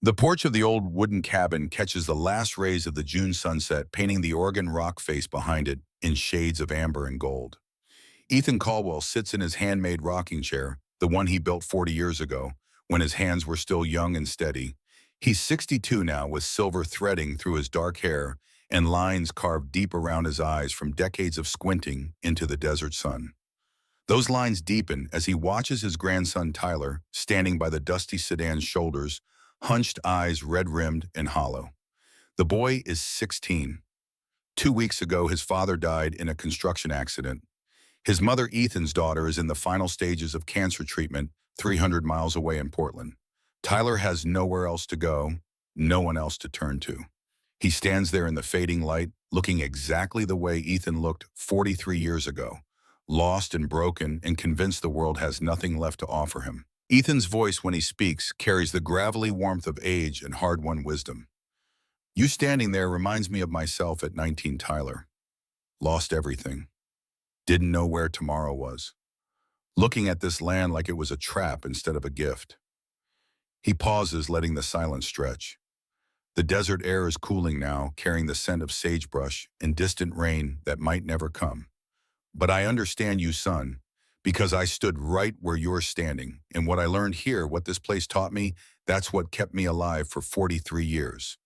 The porch of the old wooden cabin catches the last rays of the June sunset, painting the Oregon rock face behind it in shades of amber and gold. Ethan Caldwell sits in his handmade rocking chair, the one he built 40 years ago, when his hands were still young and steady. He's 62 now, with silver threading through his dark hair and lines carved deep around his eyes from decades of squinting into the desert sun. Those lines deepen as he watches his grandson Tyler standing by the dusty sedan's shoulders, hunched eyes red-rimmed and hollow. The boy is 16. 2 weeks ago, his father died in a construction accident. His mother, Ethan's daughter, is in the final stages of cancer treatment 300 miles away in Portland. Tyler has nowhere else to go, no one else to turn to. He stands there in the fading light, looking exactly the way Ethan looked 43 years ago, lost and broken and convinced the world has nothing left to offer him. Ethan's voice, when he speaks, carries the gravelly warmth of age and hard-won wisdom. You standing there reminds me of myself at 19, Tyler. Lost everything. Didn't know where tomorrow was. Looking at this land like it was a trap instead of a gift. He pauses, letting the silence stretch. The desert air is cooling now, carrying the scent of sagebrush and distant rain that might never come. But I understand you, son, because I stood right where you're standing, and what I learned here, what this place taught me, that's what kept me alive for 43 years.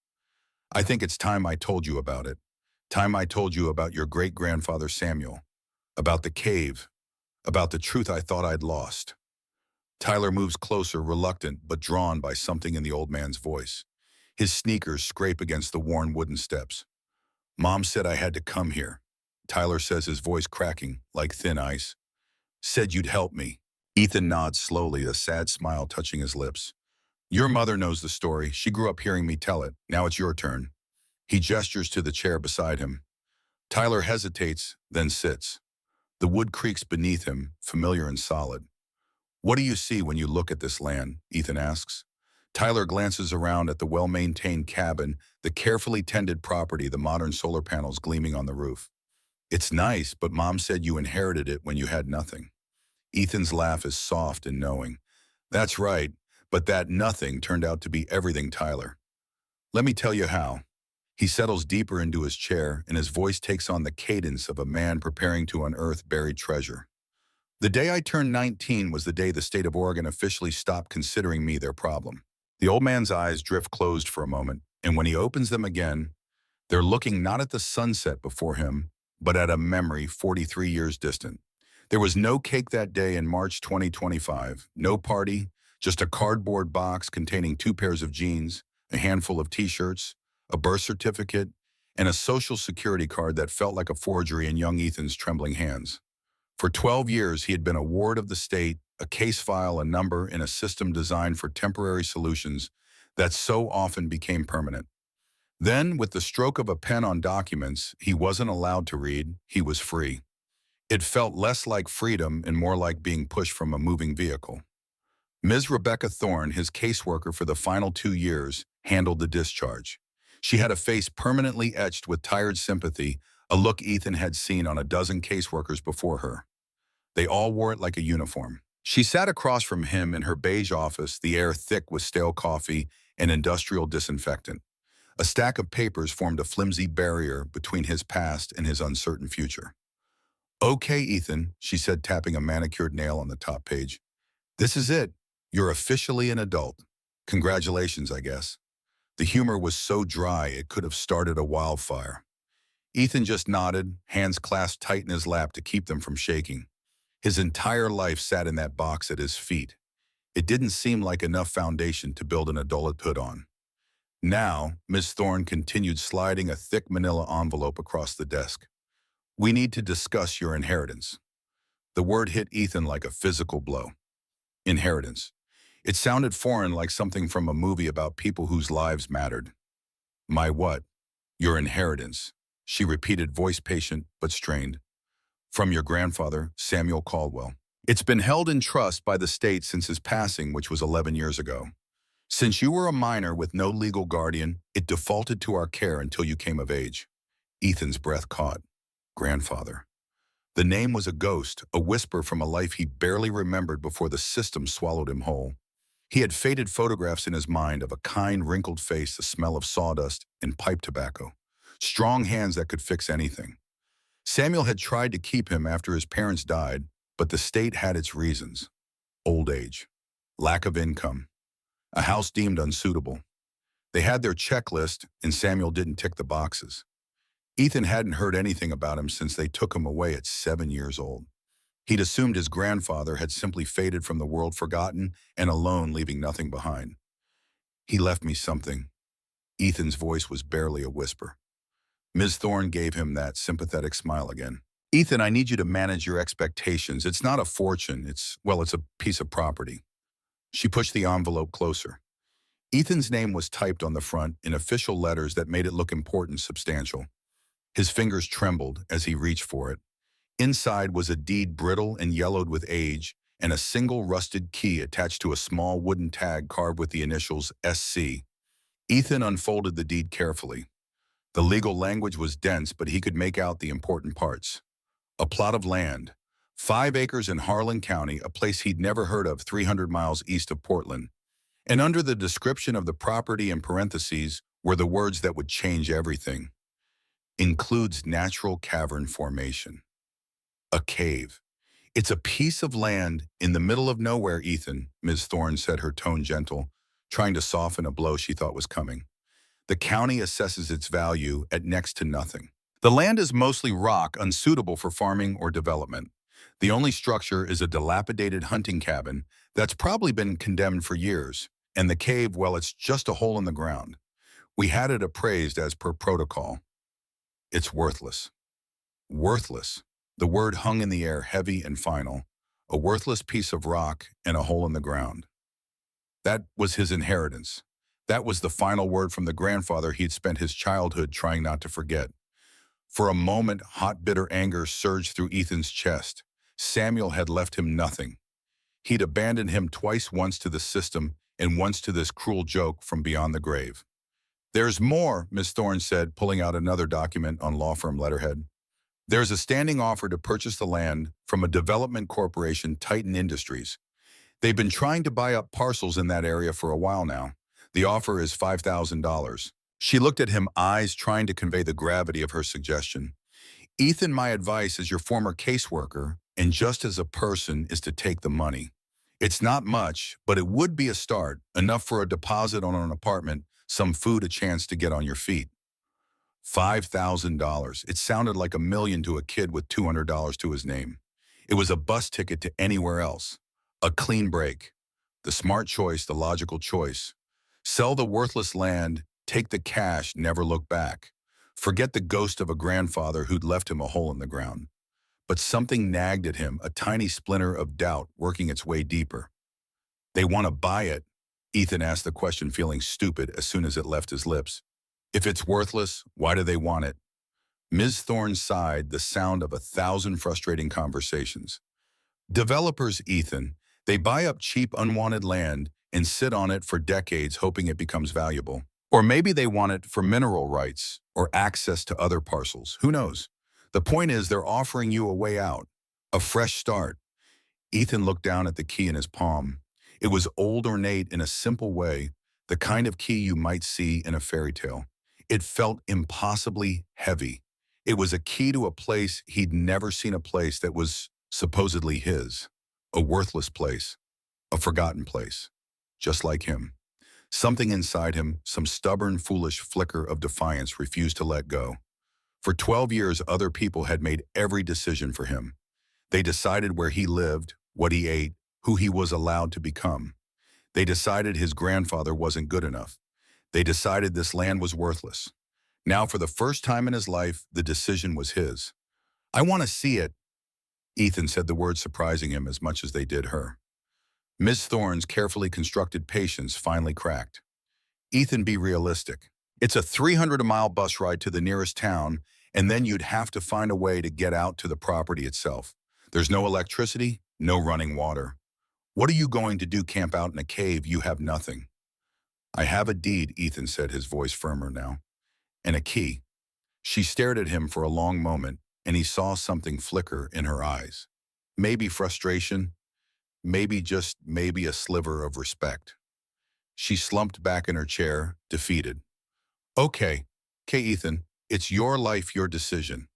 I think it's time I told you about it. Time I told you about your great-grandfather Samuel, about the cave, about the truth I thought I'd lost. Tyler moves closer, reluctant but drawn by something in the old man's voice. His sneakers scrape against the worn wooden steps. Mom said I had to come here. Tyler says, his voice cracking like thin ice. Said you'd help me. Ethan nods slowly, a sad smile touching his lips. Your mother knows the story. She grew up hearing me tell it. Now it's your turn. He gestures to the chair beside him. Tyler hesitates, then sits. The wood creaks beneath him, familiar and solid. What do you see when you look at this land? Ethan asks. Tyler glances around at the well-maintained cabin, the carefully tended property, the modern solar panels gleaming on the roof. It's nice, but Mom said you inherited it when you had nothing. Ethan's laugh is soft and knowing. That's right, but that nothing turned out to be everything, Tyler. Let me tell you how. He settles deeper into his chair, and his voice takes on the cadence of a man preparing to unearth buried treasure. The day I turned 19 was the day the state of Oregon officially stopped considering me their problem. The old man's eyes drift closed for a moment, and when he opens them again, they're looking not at the sunset before him, but at a memory 43 years distant. There was no cake that day in March 2025, no party, just a cardboard box containing 2 pairs of jeans, a handful of t-shirts, a birth certificate, and a social security card that felt like a forgery in young Ethan's trembling hands. For 12 years, he had been a ward of the state, a case file, a number in a system designed for temporary solutions that so often became permanent. Then, with the stroke of a pen on documents he wasn't allowed to read, he was free. It felt less like freedom and more like being pushed from a moving vehicle. Ms. Rebecca Thorne, his caseworker for the final 2 years, handled the discharge. She had a face permanently etched with tired sympathy, a look Ethan had seen on a dozen caseworkers before her. They all wore it like a uniform. She sat across from him in her beige office, the air thick with stale coffee and industrial disinfectant. A stack of papers formed a flimsy barrier between his past and his uncertain future. Okay, Ethan, she said, tapping a manicured nail on the top page. This is it. You're officially an adult. Congratulations, I guess. The humor was so dry it could have started a wildfire. Ethan just nodded, hands clasped tight in his lap to keep them from shaking. His entire life sat in that box at his feet. It didn't seem like enough foundation to build an adulthood on. Now, Miss Thorne continued, sliding a thick manila envelope across the desk. We need to discuss your inheritance. The word hit Ethan like a physical blow. Inheritance. It sounded foreign, like something from a movie about people whose lives mattered. My what? Your inheritance, she repeated, voice patient but strained. From your grandfather, Samuel Caldwell. It's been held in trust by the state since his passing, which was 11 years ago. Since you were a minor with no legal guardian, it defaulted to our care until you came of age. Ethan's breath caught. Grandfather. The name was a ghost, a whisper from a life he barely remembered before the system swallowed him whole. He had faded photographs in his mind of a kind, wrinkled face, the smell of sawdust and pipe tobacco, strong hands that could fix anything. Samuel had tried to keep him after his parents died, but the state had its reasons. Old age, lack of income, a house deemed unsuitable. They had their checklist, and Samuel didn't tick the boxes. Ethan hadn't heard anything about him since they took him away at 7 years old. He'd assumed his grandfather had simply faded from the world, forgotten and alone, leaving nothing behind. He left me something. Ethan's voice was barely a whisper. Ms. Thorne gave him that sympathetic smile again. Ethan, I need you to manage your expectations. It's not a fortune. It's a piece of property. She pushed the envelope closer. Ethan's name was typed on the front in official letters that made it look important, substantial. His fingers trembled as he reached for it. Inside was a deed brittle and yellowed with age, and a single rusted key attached to a small wooden tag carved with the initials SC. Ethan unfolded the deed carefully. The legal language was dense, but he could make out the important parts. A plot of land, 5 acres in Harlan County, a place he'd never heard of 300 miles east of Portland. And under the description of the property in parentheses were the words that would change everything. Includes natural cavern formation. A cave. It's a piece of land in the middle of nowhere, Ethan, Ms. Thorne said, her tone gentle, trying to soften a blow she thought was coming. The county assesses its value at next to nothing. The land is mostly rock, unsuitable for farming or development. The only structure is a dilapidated hunting cabin that's probably been condemned for years, and the cave, well, it's just a hole in the ground. We had it appraised as per protocol. It's worthless. Worthless. The word hung in the air, heavy and final. A worthless piece of rock and a hole in the ground. That was his inheritance. That was the final word from the grandfather he'd spent his childhood trying not to forget. For a moment, hot, bitter anger surged through Ethan's chest. Samuel had left him nothing. He'd abandoned him twice, once to the system and once to this cruel joke from beyond the grave. There's more, Miss Thorne said, pulling out another document on law firm letterhead. There's a standing offer to purchase the land from a development corporation, Titan Industries. They've been trying to buy up parcels in that area for a while now. The offer is $5,000. She looked at him, eyes trying to convey the gravity of her suggestion. Ethan, my advice as your former caseworker, and just as a person, is to take the money. It's not much, but it would be a start, enough for a deposit on an apartment, some food, a chance to get on your feet. $5,000. It sounded like $1 million to a kid with $200 to his name. It was a bus ticket to anywhere else. A clean break. The smart choice, the logical choice. Sell the worthless land, take the cash, never look back. Forget the ghost of a grandfather who'd left him a hole in the ground. But something nagged at him, a tiny splinter of doubt working its way deeper. They want to buy it? Ethan asked the question, feeling stupid as soon as it left his lips. If it's worthless, why do they want it? Ms. Thorne sighed, the sound of 1,000 frustrating conversations. Developers, Ethan, they buy up cheap, unwanted land and sit on it for decades hoping it becomes valuable. Or maybe they want it for mineral rights or access to other parcels. Who knows? The point is they're offering you a way out, a fresh start. Ethan looked down at the key in his palm. It was old, ornate in a simple way, the kind of key you might see in a fairy tale. It felt impossibly heavy. It was a key to a place he'd never seen, a place that was supposedly his. A worthless place. A forgotten place. Just like him. Something inside him, some stubborn, foolish flicker of defiance, refused to let go. For 12 years, other people had made every decision for him. They decided where he lived, what he ate, who he was allowed to become. They decided his grandfather wasn't good enough. They decided this land was worthless. Now, for the first time in his life, the decision was his. I want to see it, Ethan said, the words surprising him as much as they did her. Miss Thorne's carefully constructed patience finally cracked. Ethan, be realistic. It's a 300-mile bus ride to the nearest town, and then you'd have to find a way to get out to the property itself. There's no electricity, no running water. What are you going to do, camp out in a cave? You have nothing. I have a deed, Ethan said, his voice firmer now. And a key. She stared at him for a long moment, and he saw something flicker in her eyes. Maybe frustration, maybe just maybe a sliver of respect. She slumped back in her chair, defeated. Okay, Ethan, it's your life, your decision.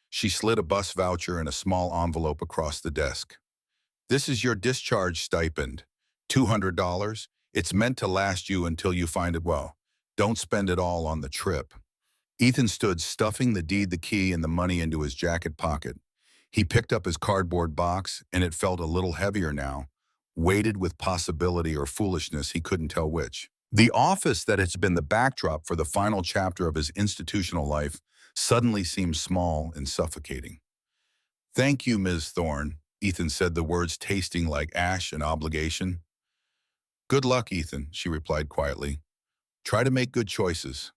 She slid a bus voucher and a small envelope across the desk. This is your discharge stipend. $200. It's meant to last you until you find it well. Don't spend it all on the trip. Ethan stood, stuffing the deed, the key, and the money into his jacket pocket. He picked up his cardboard box, and it felt a little heavier now, weighted with possibility or foolishness, he couldn't tell which. The office that has been the backdrop for the final chapter of his institutional life suddenly seemed small and suffocating. Thank you, Ms. Thorne, Ethan said, the words tasting like ash and obligation. Good luck, Ethan, she replied quietly. Try to make good choices.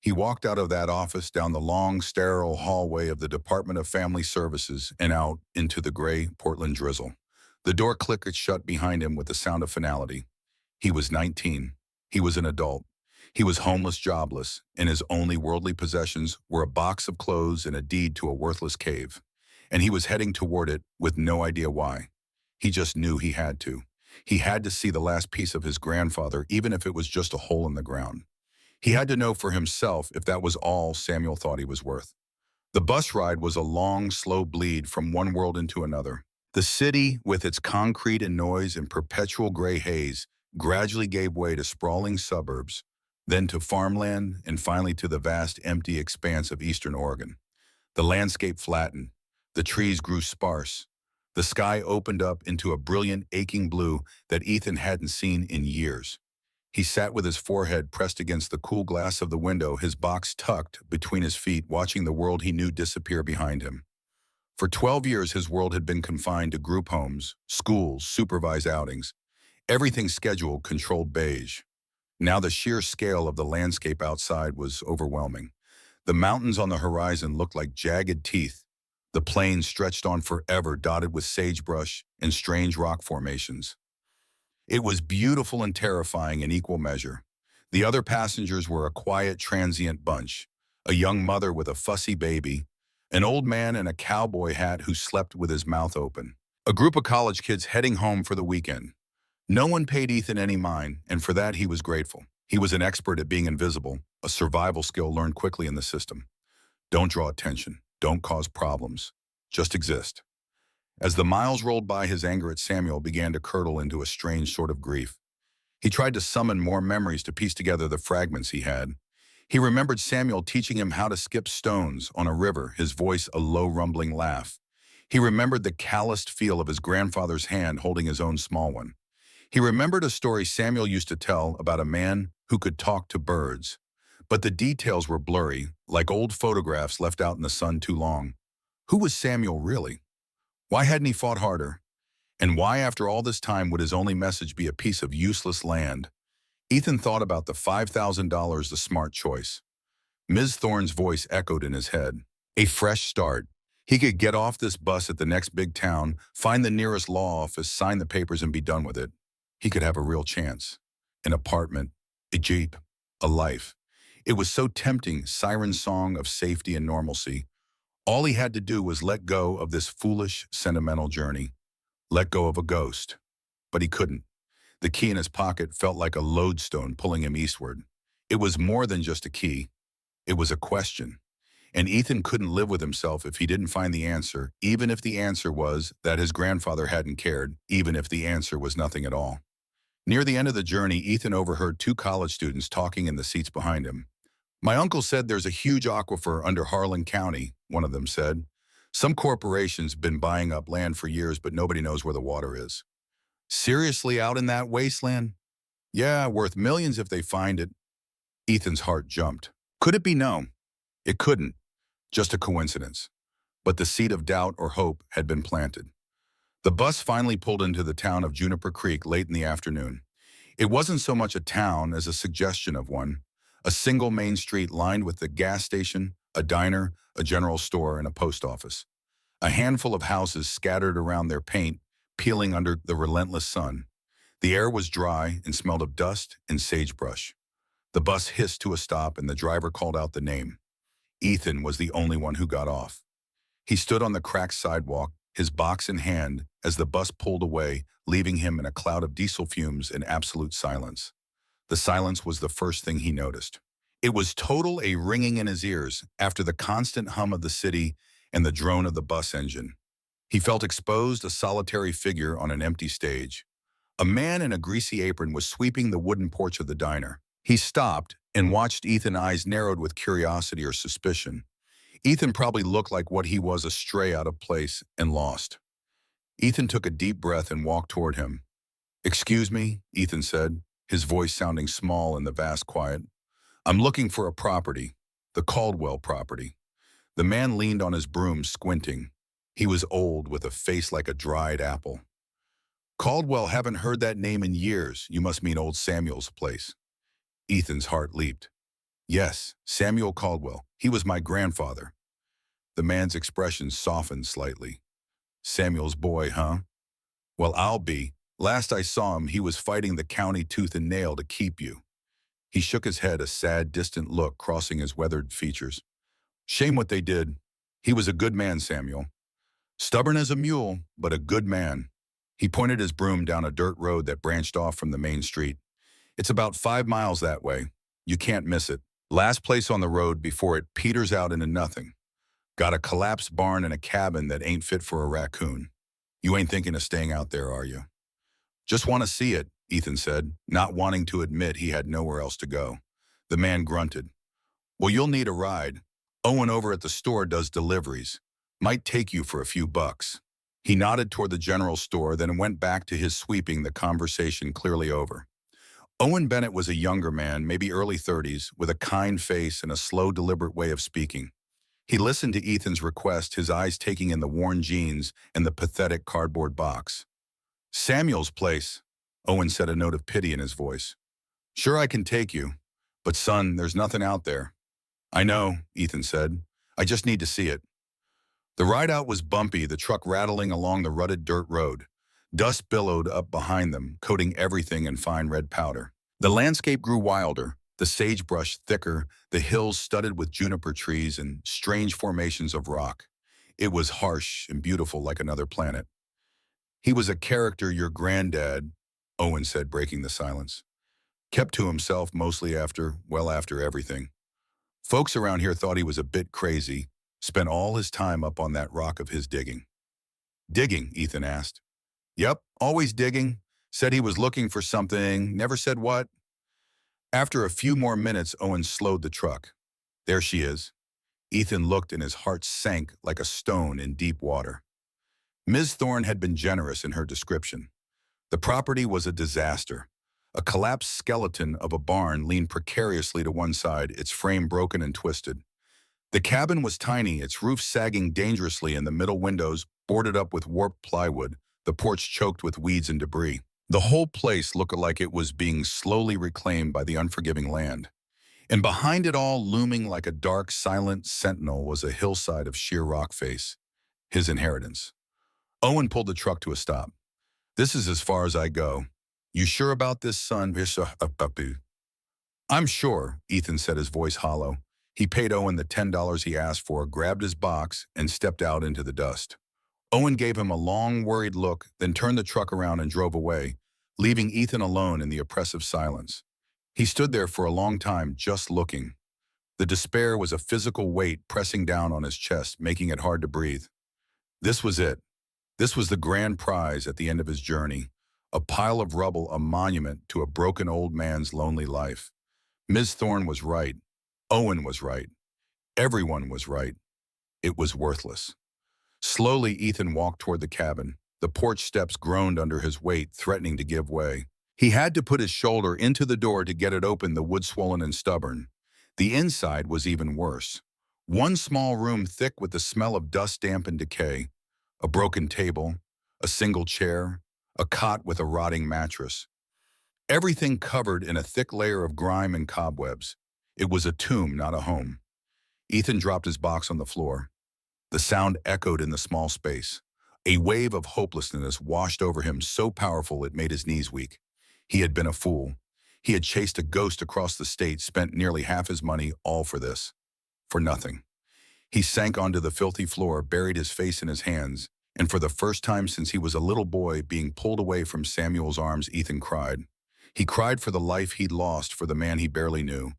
He walked out of that office, down the long, sterile hallway of the Department of Family Services, and out into the gray Portland drizzle. The door clicked shut behind him with the sound of finality. He was 19. He was an adult. He was homeless, jobless, and his only worldly possessions were a box of clothes and a deed to a worthless cave. And he was heading toward it with no idea why. He just knew he had to. He had to see the last piece of his grandfather, even if it was just a hole in the ground. He had to know for himself if that was all Samuel thought he was worth. The bus ride was a long, slow bleed from one world into another. The city, with its concrete and noise and perpetual gray haze, gradually gave way to sprawling suburbs, then to farmland, and finally to the vast, empty expanse of eastern Oregon. The landscape flattened. The trees grew sparse. The sky opened up into a brilliant, aching blue that Ethan hadn't seen in years. He sat with his forehead pressed against the cool glass of the window, his box tucked between his feet, watching the world he knew disappear behind him. For 12 years, his world had been confined to group homes, schools, supervised outings, everything scheduled, controlled, beige. Now the sheer scale of the landscape outside was overwhelming. The mountains on the horizon looked like jagged teeth. The plains stretched on forever, dotted with sagebrush and strange rock formations. It was beautiful and terrifying in equal measure. The other passengers were a quiet, transient bunch, a young mother with a fussy baby, an old man in a cowboy hat who slept with his mouth open, a group of college kids heading home for the weekend. No one paid Ethan any mind, and for that he was grateful. He was an expert at being invisible, a survival skill learned quickly in the system. Don't draw attention. Don't cause problems. Just exist. As the miles rolled by, his anger at Samuel began to curdle into a strange sort of grief. He tried to summon more memories to piece together the fragments he had. He remembered Samuel teaching him how to skip stones on a river, his voice a low rumbling laugh. He remembered the calloused feel of his grandfather's hand holding his own small one. He remembered a story Samuel used to tell about a man who could talk to birds. But the details were blurry, like old photographs left out in the sun too long. Who was Samuel really? Why hadn't he fought harder? And why, after all this time, would his only message be a piece of useless land? Ethan thought about the $5,000, the smart choice. Ms. Thorne's voice echoed in his head. A fresh start. He could get off this bus at the next big town, find the nearest law office, sign the papers, and be done with it. He could have a real chance. An apartment, a Jeep, a life. It was so tempting, siren song of safety and normalcy. All he had to do was let go of this foolish, sentimental journey. Let go of a ghost. But he couldn't. The key in his pocket felt like a lodestone pulling him eastward. It was more than just a key. It was a question. And Ethan couldn't live with himself if he didn't find the answer, even if the answer was that his grandfather hadn't cared, even if the answer was nothing at all. Near the end of the journey, Ethan overheard two college students talking in the seats behind him. My uncle said there's a huge aquifer under Harlan County, one of them said. Some corporation's been buying up land for years, but nobody knows where the water is. Seriously, out in that wasteland? Yeah, worth millions if they find it. Ethan's heart jumped. Could it be? No. It couldn't. Just a coincidence. But the seed of doubt or hope had been planted. The bus finally pulled into the town of Juniper Creek late in the afternoon. It wasn't so much a town as a suggestion of one. A single main street lined with a gas station, a diner, a general store, and a post office. A handful of houses scattered around their paint, peeling under the relentless sun. The air was dry and smelled of dust and sagebrush. The bus hissed to a stop and the driver called out the name. Ethan was the only one who got off. He stood on the cracked sidewalk, his box in hand, as the bus pulled away, leaving him in a cloud of diesel fumes and absolute silence. The silence was the first thing he noticed. It was total a ringing in his ears after the constant hum of the city and the drone of the bus engine. He felt exposed, a solitary figure on an empty stage. A man in a greasy apron was sweeping the wooden porch of the diner. He stopped and watched Ethan's eyes narrowed with curiosity or suspicion. Ethan probably looked like what he was, a stray out of place and lost. Ethan took a deep breath and walked toward him. "Excuse me," Ethan said, his voice sounding small in the vast quiet. "I'm looking for a property, the Caldwell property." The man leaned on his broom, squinting. He was old, with a face like a dried apple. "Caldwell, haven't heard that name in years. You must mean old Samuel's place." Ethan's heart leaped. "Yes, Samuel Caldwell. He was my grandfather." The man's expression softened slightly. "Samuel's boy, huh? Well, I'll be. Last I saw him, he was fighting the county tooth and nail to keep you." He shook his head, a sad, distant look crossing his weathered features. "Shame what they did. He was a good man, Samuel. Stubborn as a mule, but a good man." He pointed his broom down a dirt road that branched off from the main street. "It's about 5 miles that way. You can't miss it. Last place on the road before it peters out into nothing. Got a collapsed barn and a cabin that ain't fit for a raccoon. You ain't thinking of staying out there, are you?" "Just want to see it," Ethan said, not wanting to admit he had nowhere else to go. The man grunted. "Well, you'll need a ride. Owen over at the store does deliveries. Might take you for a few bucks." He nodded toward the general store, then went back to his sweeping, the conversation clearly over. Owen Bennett was a younger man, maybe early 30s, with a kind face and a slow, deliberate way of speaking. He listened to Ethan's request, his eyes taking in the worn jeans and the pathetic cardboard box. "Samuel's place," Owen said, a note of pity in his voice. "Sure, I can take you. But son, there's nothing out there." "I know," Ethan said. "I just need to see it." The ride out was bumpy, the truck rattling along the rutted dirt road. Dust billowed up behind them, coating everything in fine red powder. The landscape grew wilder, the sagebrush thicker, the hills studded with juniper trees and strange formations of rock. It was harsh and beautiful, like another planet. "He was a character, your granddad," Owen said, breaking the silence. "Kept to himself mostly after everything. Folks around here thought he was a bit crazy, spent all his time up on that rock of his digging." "Digging?" Ethan asked. "Yep, always digging. Said he was looking for something, never said what." After a few more minutes, Owen slowed the truck. "There she is." Ethan looked and his heart sank like a stone in deep water. Ms. Thorne had been generous in her description. The property was a disaster. A collapsed skeleton of a barn leaned precariously to one side, its frame broken and twisted. The cabin was tiny, its roof sagging dangerously and the middle windows boarded up with warped plywood, the porch choked with weeds and debris. The whole place looked like it was being slowly reclaimed by the unforgiving land. And behind it all, looming like a dark, silent sentinel, was a hillside of sheer rock face, his inheritance. Owen pulled the truck to a stop. "This is as far as I go. You sure about this, son?" "I'm sure," Ethan said, his voice hollow. He paid Owen the $10 he asked for, grabbed his box, and stepped out into the dust. Owen gave him a long, worried look, then turned the truck around and drove away, leaving Ethan alone in the oppressive silence. He stood there for a long time, just looking. The despair was a physical weight pressing down on his chest, making it hard to breathe. This was it. This was the grand prize at the end of his journey. A pile of rubble, a monument to a broken old man's lonely life. Ms. Thorne was right. Owen was right. Everyone was right. It was worthless. Slowly, Ethan walked toward the cabin. The porch steps groaned under his weight, threatening to give way. He had to put his shoulder into the door to get it open, the wood swollen and stubborn. The inside was even worse. One small room thick with the smell of dust, damp, and decay. A broken table, a single chair, a cot with a rotting mattress. Everything covered in a thick layer of grime and cobwebs. It was a tomb, not a home. Ethan dropped his box on the floor. The sound echoed in the small space. A wave of hopelessness washed over him, so powerful it made his knees weak. He had been a fool. He had chased a ghost across the state, spent nearly half his money, all for this. For nothing. He sank onto the filthy floor, buried his face in his hands, and for the first time since he was a little boy being pulled away from Samuel's arms, Ethan cried. He cried for the life he'd lost, for the man he barely knew,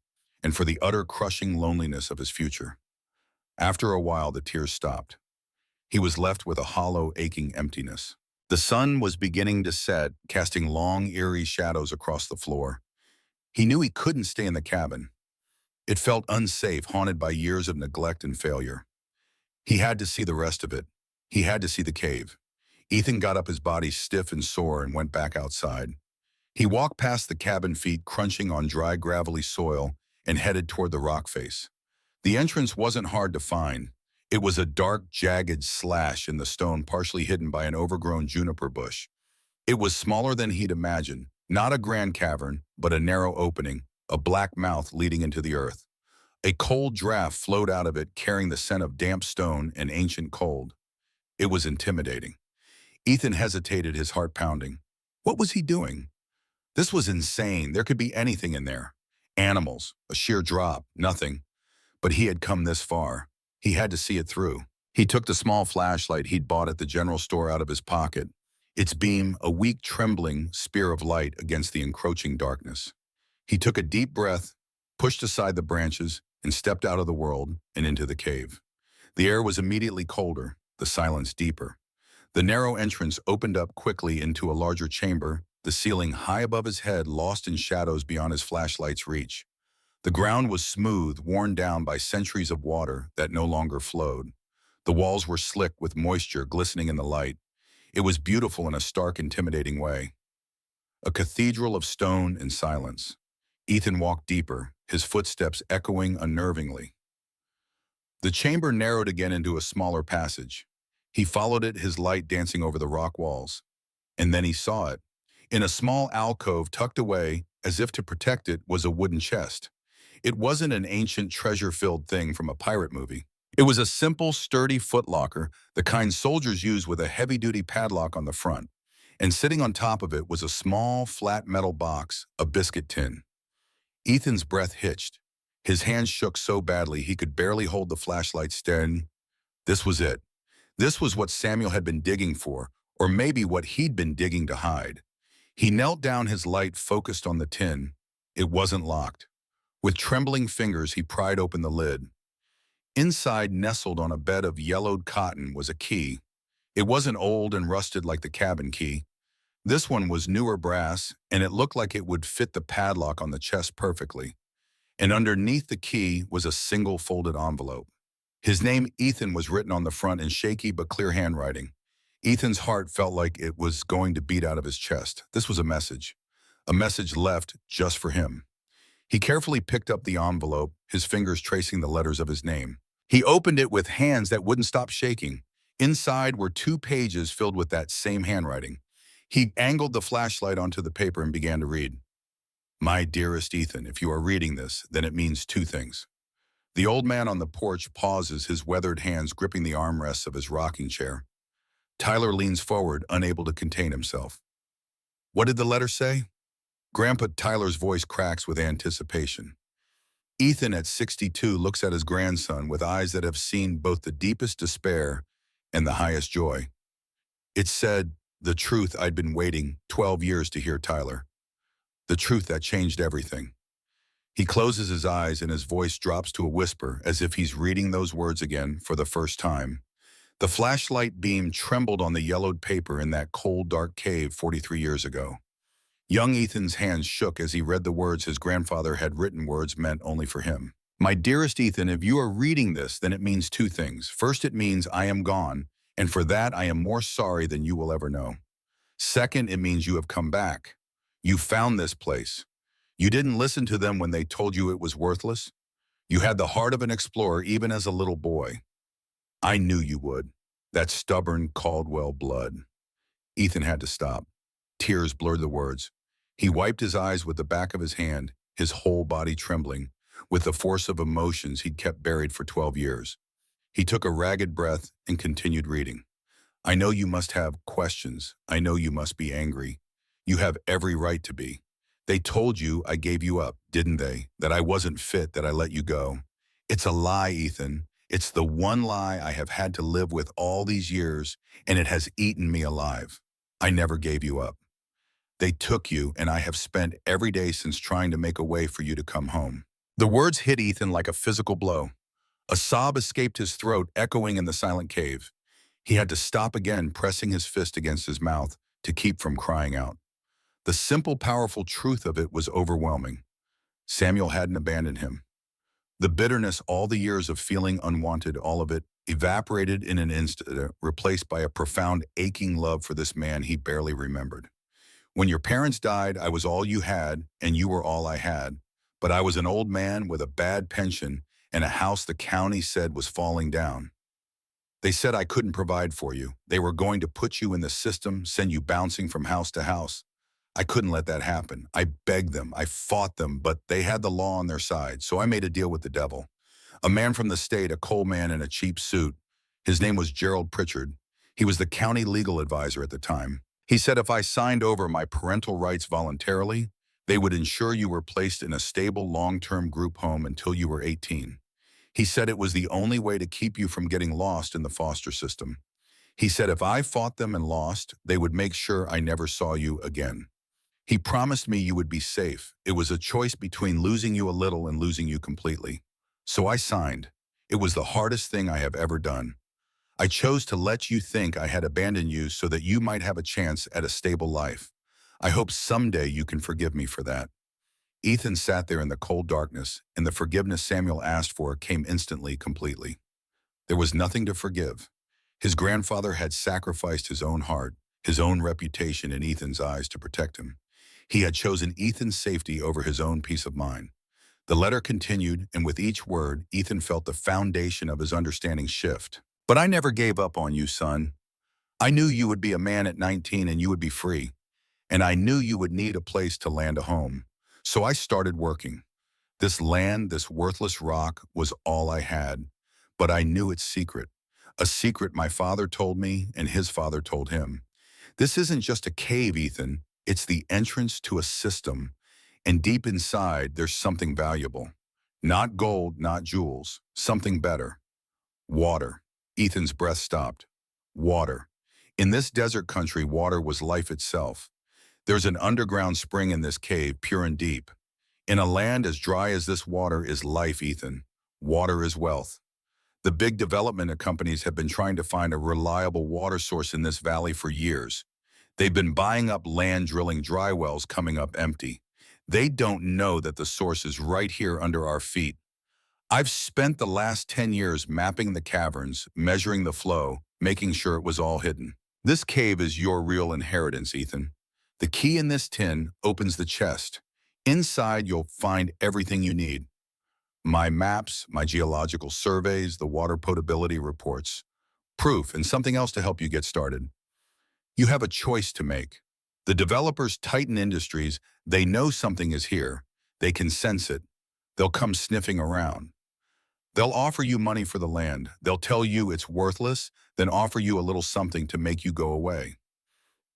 and for the utter crushing loneliness of his future. After a while, the tears stopped. He was left with a hollow, aching emptiness. The sun was beginning to set, casting long, eerie shadows across the floor. He knew he couldn't stay in the cabin. It felt unsafe, haunted by years of neglect and failure. He had to see the rest of it. He had to see the cave. Ethan got up, his body stiff and sore, and went back outside. He walked past the cabin, feet crunching on dry, gravelly soil, and headed toward the rock face. The entrance wasn't hard to find. It was a dark, jagged slash in the stone, partially hidden by an overgrown juniper bush. It was smaller than he'd imagined, not a grand cavern, but a narrow opening, a black mouth leading into the earth. A cold draft flowed out of it, carrying the scent of damp stone and ancient cold. It was intimidating. Ethan hesitated, his heart pounding. What was he doing? This was insane. There could be anything in there. Animals, a sheer drop, nothing. But he had come this far. He had to see it through. He took the small flashlight he'd bought at the general store out of his pocket, its beam a weak, trembling spear of light against the encroaching darkness. He took a deep breath, pushed aside the branches, and stepped out of the world and into the cave. The air was immediately colder, the silence deeper. The narrow entrance opened up quickly into a larger chamber, the ceiling high above his head, lost in shadows beyond his flashlight's reach. The ground was smooth, worn down by centuries of water that no longer flowed. The walls were slick with moisture glistening in the light. It was beautiful in a stark, intimidating way. A cathedral of stone and silence. Ethan walked deeper, his footsteps echoing unnervingly. The chamber narrowed again into a smaller passage. He followed it, his light dancing over the rock walls. And then he saw it. In a small alcove tucked away, as if to protect it, was a wooden chest. It wasn't an ancient treasure-filled thing from a pirate movie. It was a simple, sturdy footlocker, the kind soldiers use with a heavy-duty padlock on the front. And sitting on top of it was a small, flat metal box, a biscuit tin. Ethan's breath hitched. His hands shook so badly he could barely hold the flashlight steady. This was it. This was what Samuel had been digging for, or maybe what he'd been digging to hide. He knelt down, his light focused on the tin. It wasn't locked. With trembling fingers, he pried open the lid. Inside, nestled on a bed of yellowed cotton, was a key. It wasn't old and rusted like the cabin key. This one was newer brass, and it looked like it would fit the padlock on the chest perfectly. And underneath the key was a single folded envelope. His name, Ethan, was written on the front in shaky but clear handwriting. Ethan's heart felt like it was going to beat out of his chest. This was a message left just for him. He carefully picked up the envelope, his fingers tracing the letters of his name. He opened it with hands that wouldn't stop shaking. Inside were 2 pages filled with that same handwriting. He angled the flashlight onto the paper and began to read. My dearest Ethan, if you are reading this, then it means 2 things. The old man on the porch pauses, his weathered hands gripping the armrests of his rocking chair. Tyler leans forward, unable to contain himself. What did the letter say? Grandpa Tyler's voice cracks with anticipation. Ethan, at 62, looks at his grandson with eyes that have seen both the deepest despair and the highest joy. It said, the truth I'd been waiting 12 years to hear, Tyler. The truth that changed everything. He closes his eyes and his voice drops to a whisper, as if he's reading those words again for the first time. The flashlight beam trembled on the yellowed paper in that cold, dark cave 43 years ago. Young Ethan's hands shook as he read the words his grandfather had written, words meant only for him. My dearest Ethan, if you are reading this, then it means 2 things. First, it means I am gone, and for that I am more sorry than you will ever know. Second, it means you have come back. You found this place. You didn't listen to them when they told you it was worthless. You had the heart of an explorer even as a little boy. I knew you would. That stubborn Caldwell blood. Ethan had to stop. Tears blurred the words. He wiped his eyes with the back of his hand, his whole body trembling, with the force of emotions he'd kept buried for 12 years. He took a ragged breath and continued reading. I know you must have questions. I know you must be angry. You have every right to be. They told you I gave you up, didn't they? That I wasn't fit, that I let you go. It's a lie, Ethan. It's the one lie I have had to live with all these years, and it has eaten me alive. I never gave you up. They took you, and I have spent every day since trying to make a way for you to come home." The words hit Ethan like a physical blow. A sob escaped his throat, echoing in the silent cave. He had to stop again, pressing his fist against his mouth to keep from crying out. The simple, powerful truth of it was overwhelming. Samuel hadn't abandoned him. The bitterness, all the years of feeling unwanted, all of it evaporated in an instant, replaced by a profound, aching love for this man he barely remembered. "When your parents died, I was all you had, and you were all I had. But I was an old man with a bad pension and a house the county said was falling down. They said I couldn't provide for you. They were going to put you in the system, send you bouncing from house to house. I couldn't let that happen. I begged them, I fought them, but they had the law on their side, so I made a deal with the devil. A man from the state, a coal man in a cheap suit. His name was Gerald Pritchard. He was the county legal advisor at the time. He said if I signed over my parental rights voluntarily, they would ensure you were placed in a stable long-term group home until you were 18. He said it was the only way to keep you from getting lost in the foster system. He said if I fought them and lost, they would make sure I never saw you again. He promised me you would be safe. It was a choice between losing you a little and losing you completely. So I signed. It was the hardest thing I have ever done. I chose to let you think I had abandoned you so that you might have a chance at a stable life. I hope someday you can forgive me for that." Ethan sat there in the cold darkness, and the forgiveness Samuel asked for came instantly, completely. There was nothing to forgive. His grandfather had sacrificed his own heart, his own reputation in Ethan's eyes to protect him. He had chosen Ethan's safety over his own peace of mind. The letter continued, and with each word, Ethan felt the foundation of his understanding shift. "But I never gave up on you, son. I knew you would be a man at 19 and you would be free. And I knew you would need a place to land a home. So I started working. This land, this worthless rock, was all I had. But I knew its secret. A secret my father told me and his father told him. This isn't just a cave, Ethan. It's the entrance to a system. And deep inside, there's something valuable. Not gold, not jewels. Something better. Water." Ethan's breath stopped. Water. In this desert country, water was life itself. There's an underground spring in this cave, pure and deep. In a land as dry as this, water is life, Ethan. Water is wealth. The big development companies have been trying to find a reliable water source in this valley for years. They've been buying up land, drilling dry wells, coming up empty. They don't know that the source is right here under our feet. I've spent the last 10 years mapping the caverns, measuring the flow, making sure it was all hidden. This cave is your real inheritance, Ethan. The key in this tin opens the chest. Inside, you'll find everything you need. My maps, my geological surveys, the water potability reports, proof, and something else to help you get started. You have a choice to make. The developers, Titan Industries, they know something is here. They can sense it. They'll come sniffing around. They'll offer you money for the land. They'll tell you it's worthless, then offer you a little something to make you go away.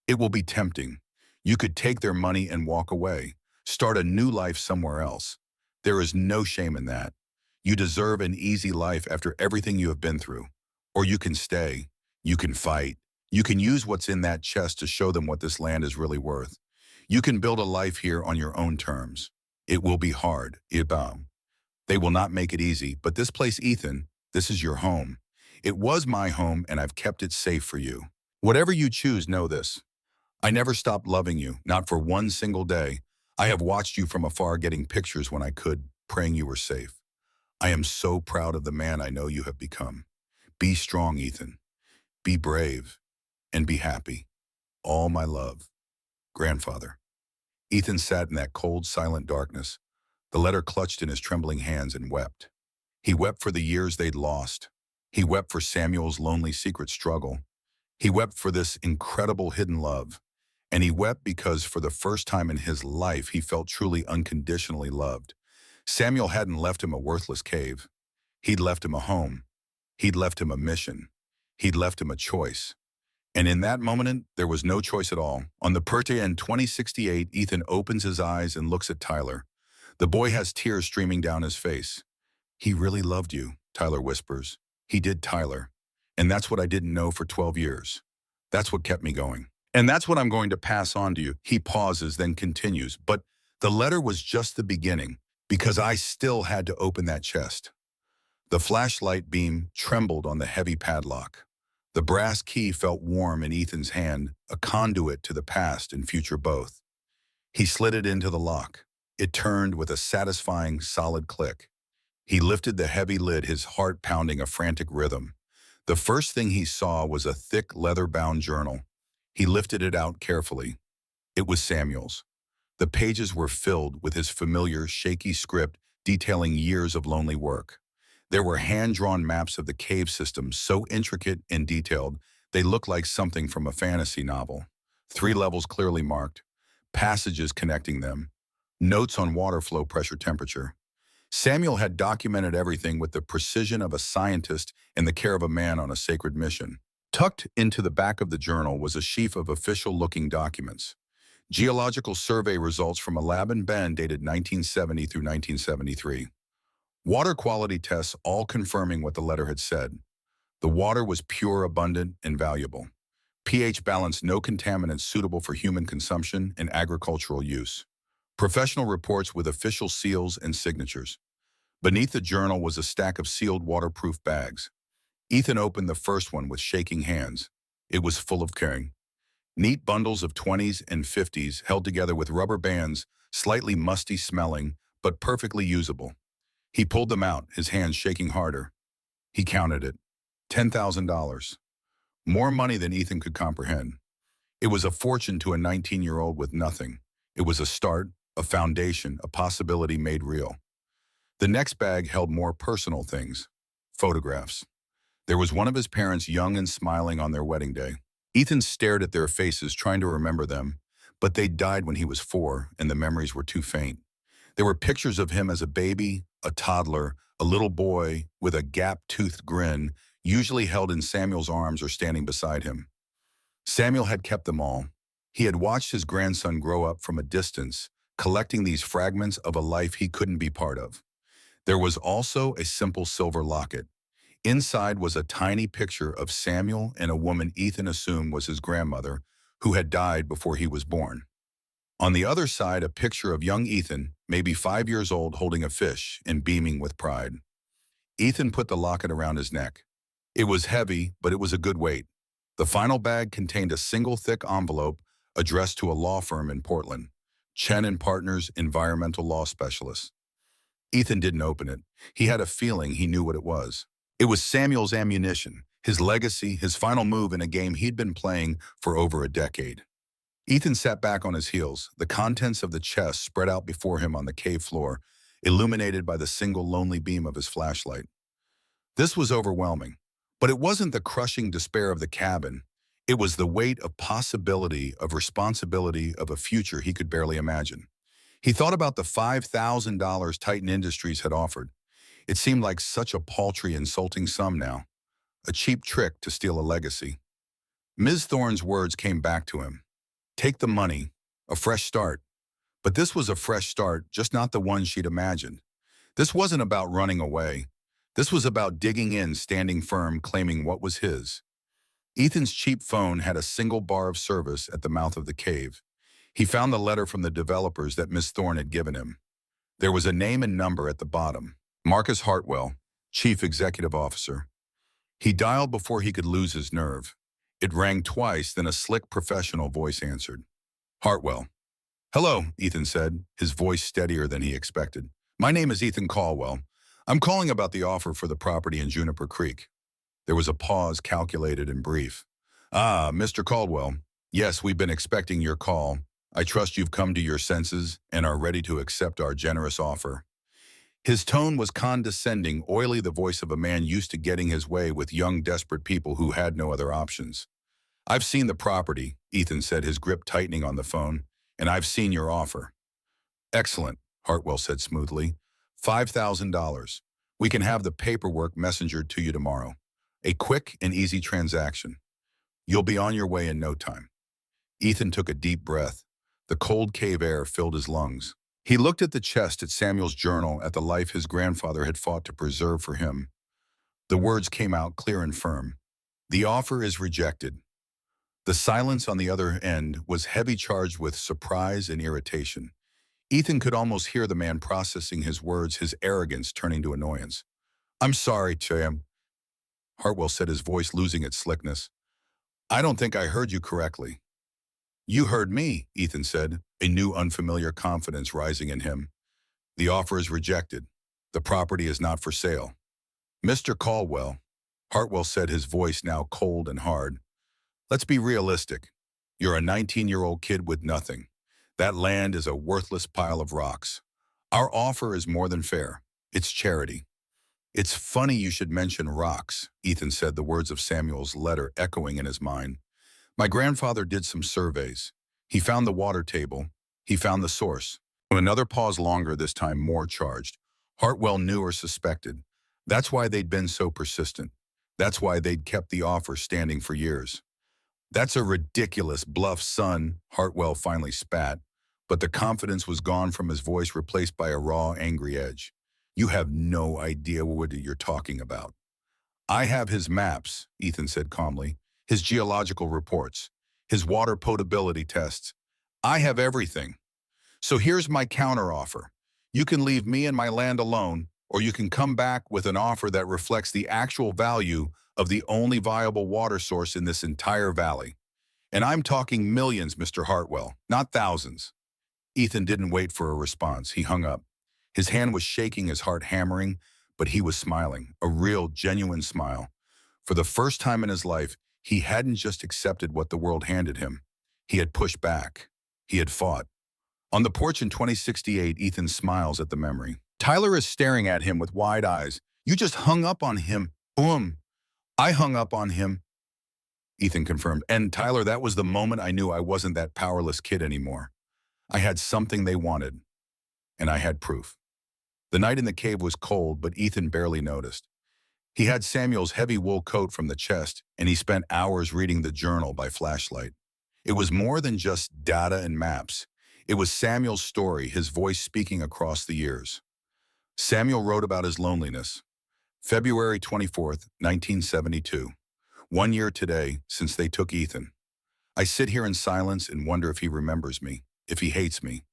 It will be tempting. You could take their money and walk away, start a new life somewhere else. There is no shame in that. You deserve an easy life after everything you have been through. Or you can stay. You can fight. You can use what's in that chest to show them what this land is really worth. You can build a life here on your own terms. It will be hard. They will not make it easy, but this place, Ethan, this is your home. It was my home, and I've kept it safe for you. Whatever you choose, know this. I never stopped loving you, not for one single day. I have watched you from afar, getting pictures when I could, praying you were safe. I am so proud of the man I know you have become. Be strong, Ethan. Be brave, and be happy. All my love. Grandfather. Ethan sat in that cold, silent darkness, the letter clutched in his trembling hands, and wept. He wept for the years they'd lost. He wept for Samuel's lonely secret struggle. He wept for this incredible hidden love. And he wept because for the first time in his life, he felt truly unconditionally loved. Samuel hadn't left him a worthless cave. He'd left him a home. He'd left him a mission. He'd left him a choice. And in that moment, there was no choice at all. On the Perta in 2068, Ethan opens his eyes and looks at Tyler. The boy has tears streaming down his face. "He really loved you," Tyler whispers. "He did, Tyler. And that's what I didn't know for 12 years. That's what kept me going." And that's what I'm going to pass on to you. He pauses, then continues. But the letter was just the beginning, because I still had to open that chest. The flashlight beam trembled on the heavy padlock. The brass key felt warm in Ethan's hand, a conduit to the past and future both. He slid it into the lock. It turned with a satisfying, solid click. He lifted the heavy lid, his heart pounding a frantic rhythm. The first thing he saw was a thick, leather-bound journal. He lifted it out carefully. It was Samuel's. The pages were filled with his familiar, shaky script detailing years of lonely work. There were hand-drawn maps of the cave system so intricate and detailed they looked like something from a fantasy novel. 3 levels clearly marked, passages connecting them, notes on water flow, pressure, temperature. Samuel had documented everything with the precision of a scientist and the care of a man on a sacred mission. Tucked into the back of the journal was a sheaf of official-looking documents. Geological survey results from a lab in Bend dated 1970 through 1973. Water quality tests all confirming what the letter had said. The water was pure, abundant, and valuable. pH balance, no contaminants suitable for human consumption and agricultural use. Professional reports with official seals and signatures. Beneath the journal was a stack of sealed waterproof bags. Ethan opened the first one with shaking hands. It was full of caring. Neat bundles of 20s and 50s held together with rubber bands, slightly musty smelling, but perfectly usable. He pulled them out, his hands shaking harder. He counted it. $10,000. More money than Ethan could comprehend. It was a fortune to a 19-year-old with nothing. It was a start, a foundation, a possibility made real. The next bag held more personal things. Photographs. There was one of his parents young and smiling on their wedding day. Ethan stared at their faces, trying to remember them, but they died when he was 4, and the memories were too faint. There were pictures of him as a baby, a toddler, a little boy with a gap-toothed grin, usually held in Samuel's arms or standing beside him. Samuel had kept them all. He had watched his grandson grow up from a distance, collecting these fragments of a life he couldn't be part of. There was also a simple silver locket. Inside was a tiny picture of Samuel and a woman Ethan assumed was his grandmother, who had died before he was born. On the other side, a picture of young Ethan, maybe 5 years old, holding a fish and beaming with pride. Ethan put the locket around his neck. It was heavy, but it was a good weight. The final bag contained a single thick envelope addressed to a law firm in Portland, Chen and Partners, environmental law specialists. Ethan didn't open it. He had a feeling he knew what it was. It was Samuel's ammunition, his legacy, his final move in a game he'd been playing for over a decade. Ethan sat back on his heels, the contents of the chest spread out before him on the cave floor, illuminated by the single lonely beam of his flashlight. This was overwhelming, but it wasn't the crushing despair of the cabin. It was the weight of possibility, of responsibility, of a future he could barely imagine. He thought about the $5,000 Titan Industries had offered. It seemed like such a paltry, insulting sum now. A cheap trick to steal a legacy. Ms. Thorne's words came back to him. Take the money, a fresh start. But this was a fresh start, just not the one she'd imagined. This wasn't about running away. This was about digging in, standing firm, claiming what was his. Ethan's cheap phone had a single bar of service at the mouth of the cave. He found the letter from the developers that Miss Thorne had given him. There was a name and number at the bottom. Marcus Hartwell, Chief Executive Officer. He dialed before he could lose his nerve. It rang twice, then a slick professional voice answered. Hartwell. Hello, Ethan said, his voice steadier than he expected. My name is Ethan Caldwell. I'm calling about the offer for the property in Juniper Creek. There was a pause, calculated and brief. Ah, Mr. Caldwell. Yes, we've been expecting your call. I trust you've come to your senses and are ready to accept our generous offer. His tone was condescending, oily, the voice of a man used to getting his way with young, desperate people who had no other options. I've seen the property, Ethan said, his grip tightening on the phone, and I've seen your offer. Excellent, Hartwell said smoothly. $5,000. We can have the paperwork messengered to you tomorrow. A quick and easy transaction. You'll be on your way in no time. Ethan took a deep breath. The cold cave air filled his lungs. He looked at the chest, at Samuel's journal, at the life his grandfather had fought to preserve for him. The words came out clear and firm. The offer is rejected. The silence on the other end was heavy charged with surprise and irritation. Ethan could almost hear the man processing his words, his arrogance turning to annoyance. "I'm sorry, Tim," Hartwell said, his voice losing its slickness. "I don't think I heard you correctly." "You heard me," Ethan said, a new unfamiliar confidence rising in him. "The offer is rejected. The property is not for sale." "Mr. Caldwell," Hartwell said, his voice now cold and hard, "let's be realistic. You're a 19-year-old kid with nothing. That land is a worthless pile of rocks. Our offer is more than fair. It's charity." "It's funny you should mention rocks," Ethan said, the words of Samuel's letter echoing in his mind. "My grandfather did some surveys. He found the water table. He found the source." Another pause, longer, this time more charged. Hartwell knew or suspected. That's why they'd been so persistent. That's why they'd kept the offer standing for years. "That's a ridiculous bluff, son," Hartwell finally spat, but the confidence was gone from his voice, replaced by a raw, angry edge. "You have no idea what you're talking about." "I have his maps," Ethan said calmly, "his geological reports, his water potability tests. I have everything. So here's my counteroffer. You can leave me and my land alone, or you can come back with an offer that reflects the actual value of the only viable water source in this entire valley. And I'm talking millions, Mr. Hartwell, not thousands." Ethan didn't wait for a response. He hung up. His hand was shaking, his heart hammering, but he was smiling, a real, genuine smile. For the first time in his life, he hadn't just accepted what the world handed him. He had pushed back. He had fought. On the porch in 2068, Ethan smiles at the memory. Tyler is staring at him with wide eyes. "You just hung up on him." "Boom. I hung up on him," Ethan confirmed. "And Tyler, that was the moment I knew I wasn't that powerless kid anymore. I had something they wanted, and I had proof." The night in the cave was cold, but Ethan barely noticed. He had Samuel's heavy wool coat from the chest, and he spent hours reading the journal by flashlight. It was more than just data and maps. It was Samuel's story, his voice speaking across the years. Samuel wrote about his loneliness. February 24th, 1972. 1 year today since they took Ethan. I sit here in silence and wonder if he remembers me, if he hates me.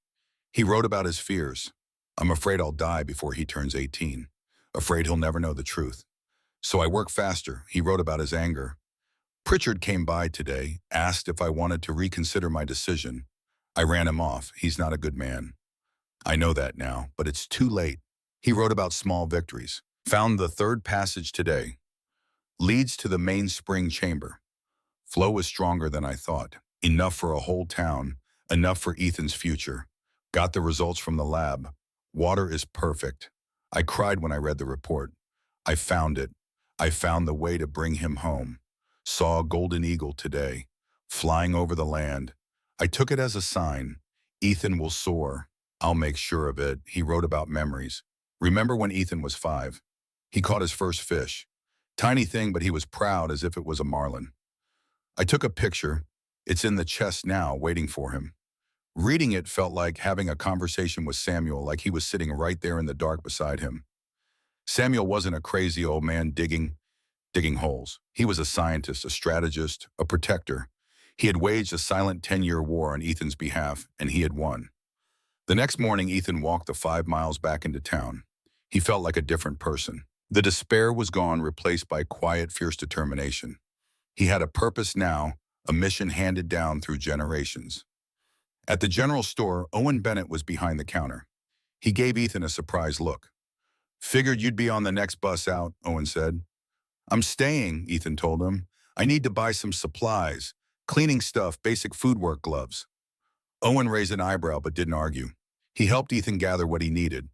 He wrote about his fears. "I'm afraid I'll die before he turns 18. Afraid he'll never know the truth. So I work faster." He wrote about his anger. "Pritchard came by today, asked if I wanted to reconsider my decision. I ran him off. He's not a good man. I know that now, but it's too late." He wrote about small victories. "Found the third passage today. Leads to the main spring chamber. Flow is stronger than I thought. Enough for a whole town. Enough for Ethan's future. Got the results from the lab. Water is perfect. I cried when I read the report. I found it. I found the way to bring him home. Saw a golden eagle today, flying over the land. I took it as a sign. Ethan will soar. I'll make sure of it." He wrote about memories. Remember when Ethan was 5? He caught his first fish. Tiny thing, but he was proud as if it was a marlin. "I took a picture. It's in the chest now, waiting for him." Reading it felt like having a conversation with Samuel, like he was sitting right there in the dark beside him. Samuel wasn't a crazy old man digging holes. He was a scientist, a strategist, a protector. He had waged a silent 10-year war on Ethan's behalf, and he had won. The next morning, Ethan walked the 5 miles back into town. He felt like a different person. The despair was gone, replaced by quiet, fierce determination. He had a purpose now, a mission handed down through generations. At the general store, Owen Bennett was behind the counter. He gave Ethan a surprised look. "Figured you'd be on the next bus out," Owen said. "I'm staying," Ethan told him. "I need to buy some supplies, cleaning stuff, basic food work gloves." Owen raised an eyebrow but didn't argue. He helped Ethan gather what he needed.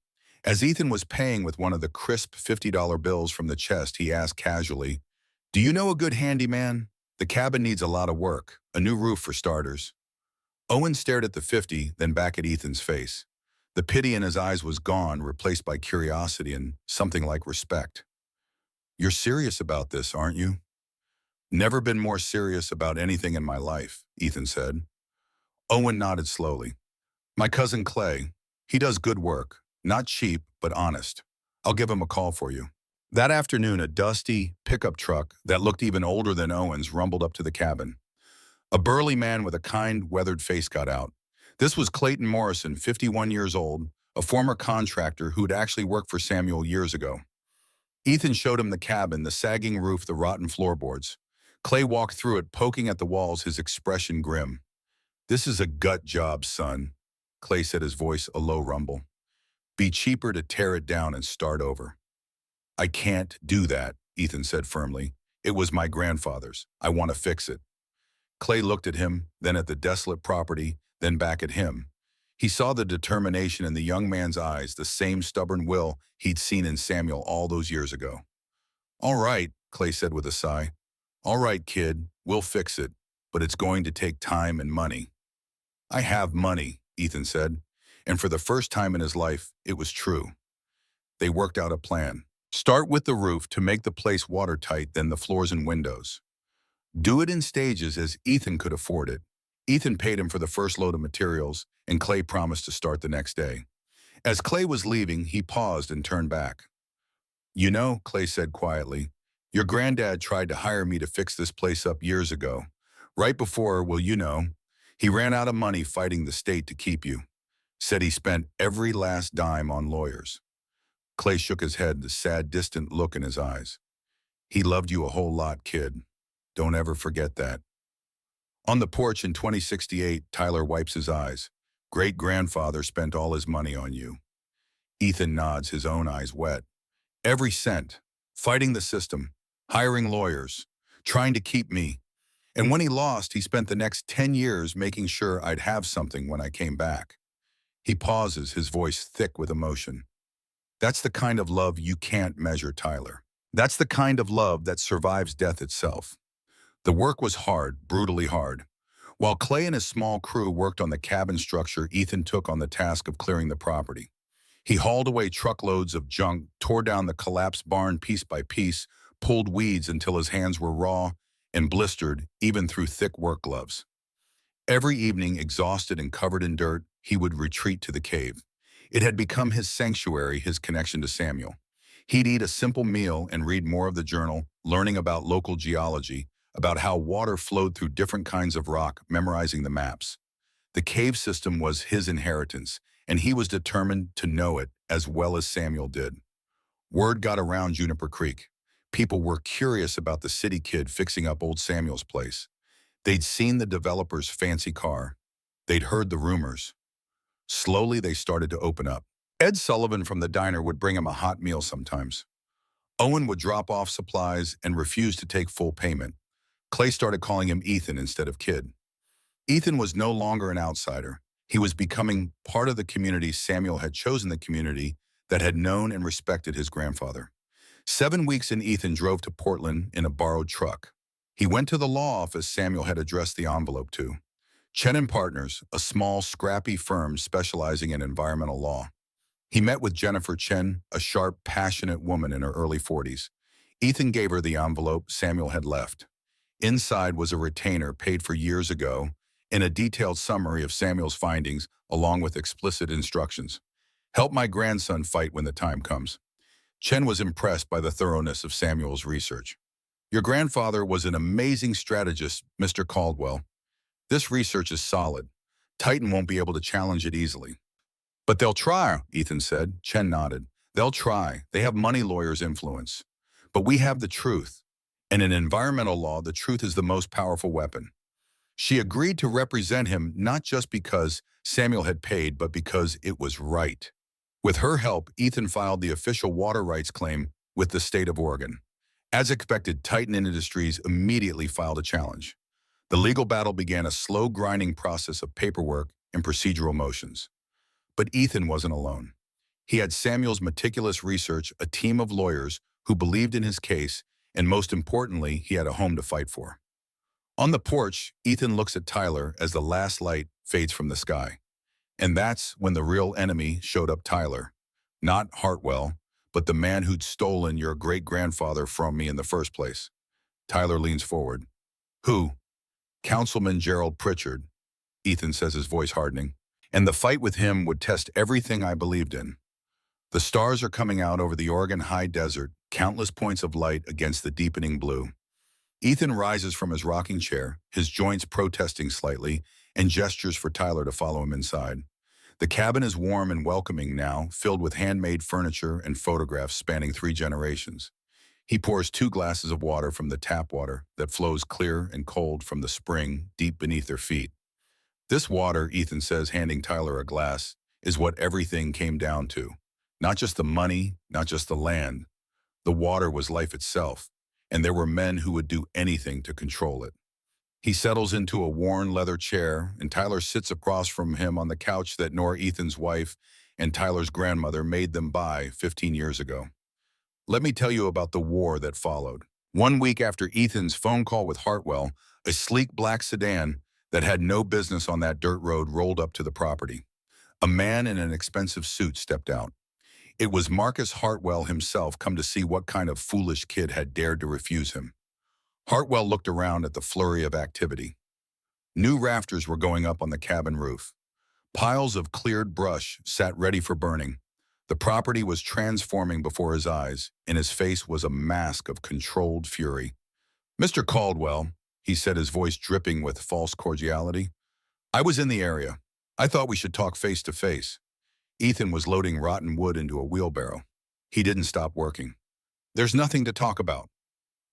As Ethan was paying with one of the crisp $50 bills from the chest, he asked casually, "Do you know a good handyman? The cabin needs a lot of work, a new roof for starters." Owen stared at the 50, then back at Ethan's face. The pity in his eyes was gone, replaced by curiosity and something like respect. "You're serious about this, aren't you?" "Never been more serious about anything in my life," Ethan said. Owen nodded slowly. "My cousin Clay. He does good work. Not cheap, but honest. I'll give him a call for you." That afternoon, a dusty pickup truck that looked even older than Owen's rumbled up to the cabin. A burly man with a kind, weathered face got out. This was Clayton Morrison, 51 years old, a former contractor who'd actually worked for Samuel years ago. Ethan showed him the cabin, the sagging roof, the rotten floorboards. Clay walked through it, poking at the walls, his expression grim. "This is a gut job, son," Clay said, his voice a low rumble. "Be cheaper to tear it down and start over." "I can't do that," Ethan said firmly. "It was my grandfather's. I want to fix it." Clay looked at him, then at the desolate property, then back at him. He saw the determination in the young man's eyes, the same stubborn will he'd seen in Samuel all those years ago. "All right," Clay said with a sigh. "All right, kid, we'll fix it, but it's going to take time and money." "I have money," Ethan said, and for the first time in his life, it was true. They worked out a plan. Start with the roof to make the place watertight, then the floors and windows. Do it in stages as Ethan could afford it. Ethan paid him for the first load of materials, and Clay promised to start the next day. As Clay was leaving, he paused and turned back. "You know," Clay said quietly, "your granddad tried to hire me to fix this place up years ago. Right before, well, you know, he ran out of money fighting the state to keep you. Said he spent every last dime on lawyers." Clay shook his head, the sad, distant look in his eyes. "He loved you a whole lot, kid. Don't ever forget that." On the porch in 2068, Tyler wipes his eyes. "Great-grandfather spent all his money on you." Ethan nods, his own eyes wet. "Every cent. Fighting the system. Hiring lawyers. Trying to keep me. And when he lost, he spent the next 10 years making sure I'd have something when I came back." He pauses, his voice thick with emotion. "That's the kind of love you can't measure, Tyler. That's the kind of love that survives death itself." The work was hard, brutally hard. While Clay and his small crew worked on the cabin structure, Ethan took on the task of clearing the property. He hauled away truckloads of junk, tore down the collapsed barn piece by piece, pulled weeds until his hands were raw and blistered, even through thick work gloves. Every evening, exhausted and covered in dirt, he would retreat to the cave. It had become his sanctuary, his connection to Samuel. He'd eat a simple meal and read more of the journal, learning about local geology, about how water flowed through different kinds of rock, memorizing the maps. The cave system was his inheritance, and he was determined to know it as well as Samuel did. Word got around Juniper Creek. People were curious about the city kid fixing up old Samuel's place. They'd seen the developer's fancy car. They'd heard the rumors. Slowly, they started to open up. Ed Sullivan from the diner would bring him a hot meal sometimes. Owen would drop off supplies and refuse to take full payment. Clay started calling him Ethan instead of Kid. Ethan was no longer an outsider. He was becoming part of the community. Samuel had chosen the community that had known and respected his grandfather. 7 weeks in, Ethan drove to Portland in a borrowed truck. He went to the law office Samuel had addressed the envelope to. Chen and Partners, a small, scrappy firm specializing in environmental law. He met with Jennifer Chen, a sharp, passionate woman in her early 40s. Ethan gave her the envelope Samuel had left. Inside was a retainer paid for years ago and a detailed summary of Samuel's findings along with explicit instructions. "Help my grandson fight when the time comes." Chen was impressed by the thoroughness of Samuel's research. "Your grandfather was an amazing strategist, Mr. Caldwell. This research is solid. Titan won't be able to challenge it easily." "But they'll try," Ethan said. Chen nodded. "They'll try. They have money lawyers' influence. But we have the truth. And in environmental law, the truth is the most powerful weapon." She agreed to represent him not just because Samuel had paid, but because it was right. With her help, Ethan filed the official water rights claim with the state of Oregon. As expected, Titan Industries immediately filed a challenge. The legal battle began, a slow, grinding process of paperwork and procedural motions. But Ethan wasn't alone. He had Samuel's meticulous research, a team of lawyers who believed in his case, and most importantly, he had a home to fight for. On the porch, Ethan looks at Tyler as the last light fades from the sky. And that's when the real enemy showed up. Tyler. Not Hartwell, but the man who'd stolen your great-grandfather from me in the first place. Tyler leans forward. "Who?" "Councilman Gerald Pritchard," Ethan says, his voice hardening. "And the fight with him would test everything I believed in. The stars are coming out over the Oregon high desert, countless points of light against the deepening blue. Ethan rises from his rocking chair, his joints protesting slightly, and gestures for Tyler to follow him inside. The cabin is warm and welcoming now, filled with handmade furniture and photographs spanning 3 generations. He pours 2 glasses of water from the tap water that flows clear and cold from the spring deep beneath their feet. This water, Ethan says, handing Tyler a glass, is what everything came down to. Not just the money, not just the land. The water was life itself, and there were men who would do anything to control it. He settles into a worn leather chair, and Tyler sits across from him on the couch that Nora, Ethan's wife, and Tyler's grandmother made them buy 15 years ago. Let me tell you about the war that followed. 1 week after Ethan's phone call with Hartwell, a sleek black sedan that had no business on that dirt road rolled up to the property. A man in an expensive suit stepped out. It was Marcus Hartwell himself, come to see what kind of foolish kid had dared to refuse him. Hartwell looked around at the flurry of activity. New rafters were going up on the cabin roof. Piles of cleared brush sat ready for burning. The property was transforming before his eyes, and his face was a mask of controlled fury. "Mr. Caldwell," he said, his voice dripping with false cordiality, "I was in the area. I thought we should talk face to face." Ethan was loading rotten wood into a wheelbarrow. He didn't stop working. "There's nothing to talk about."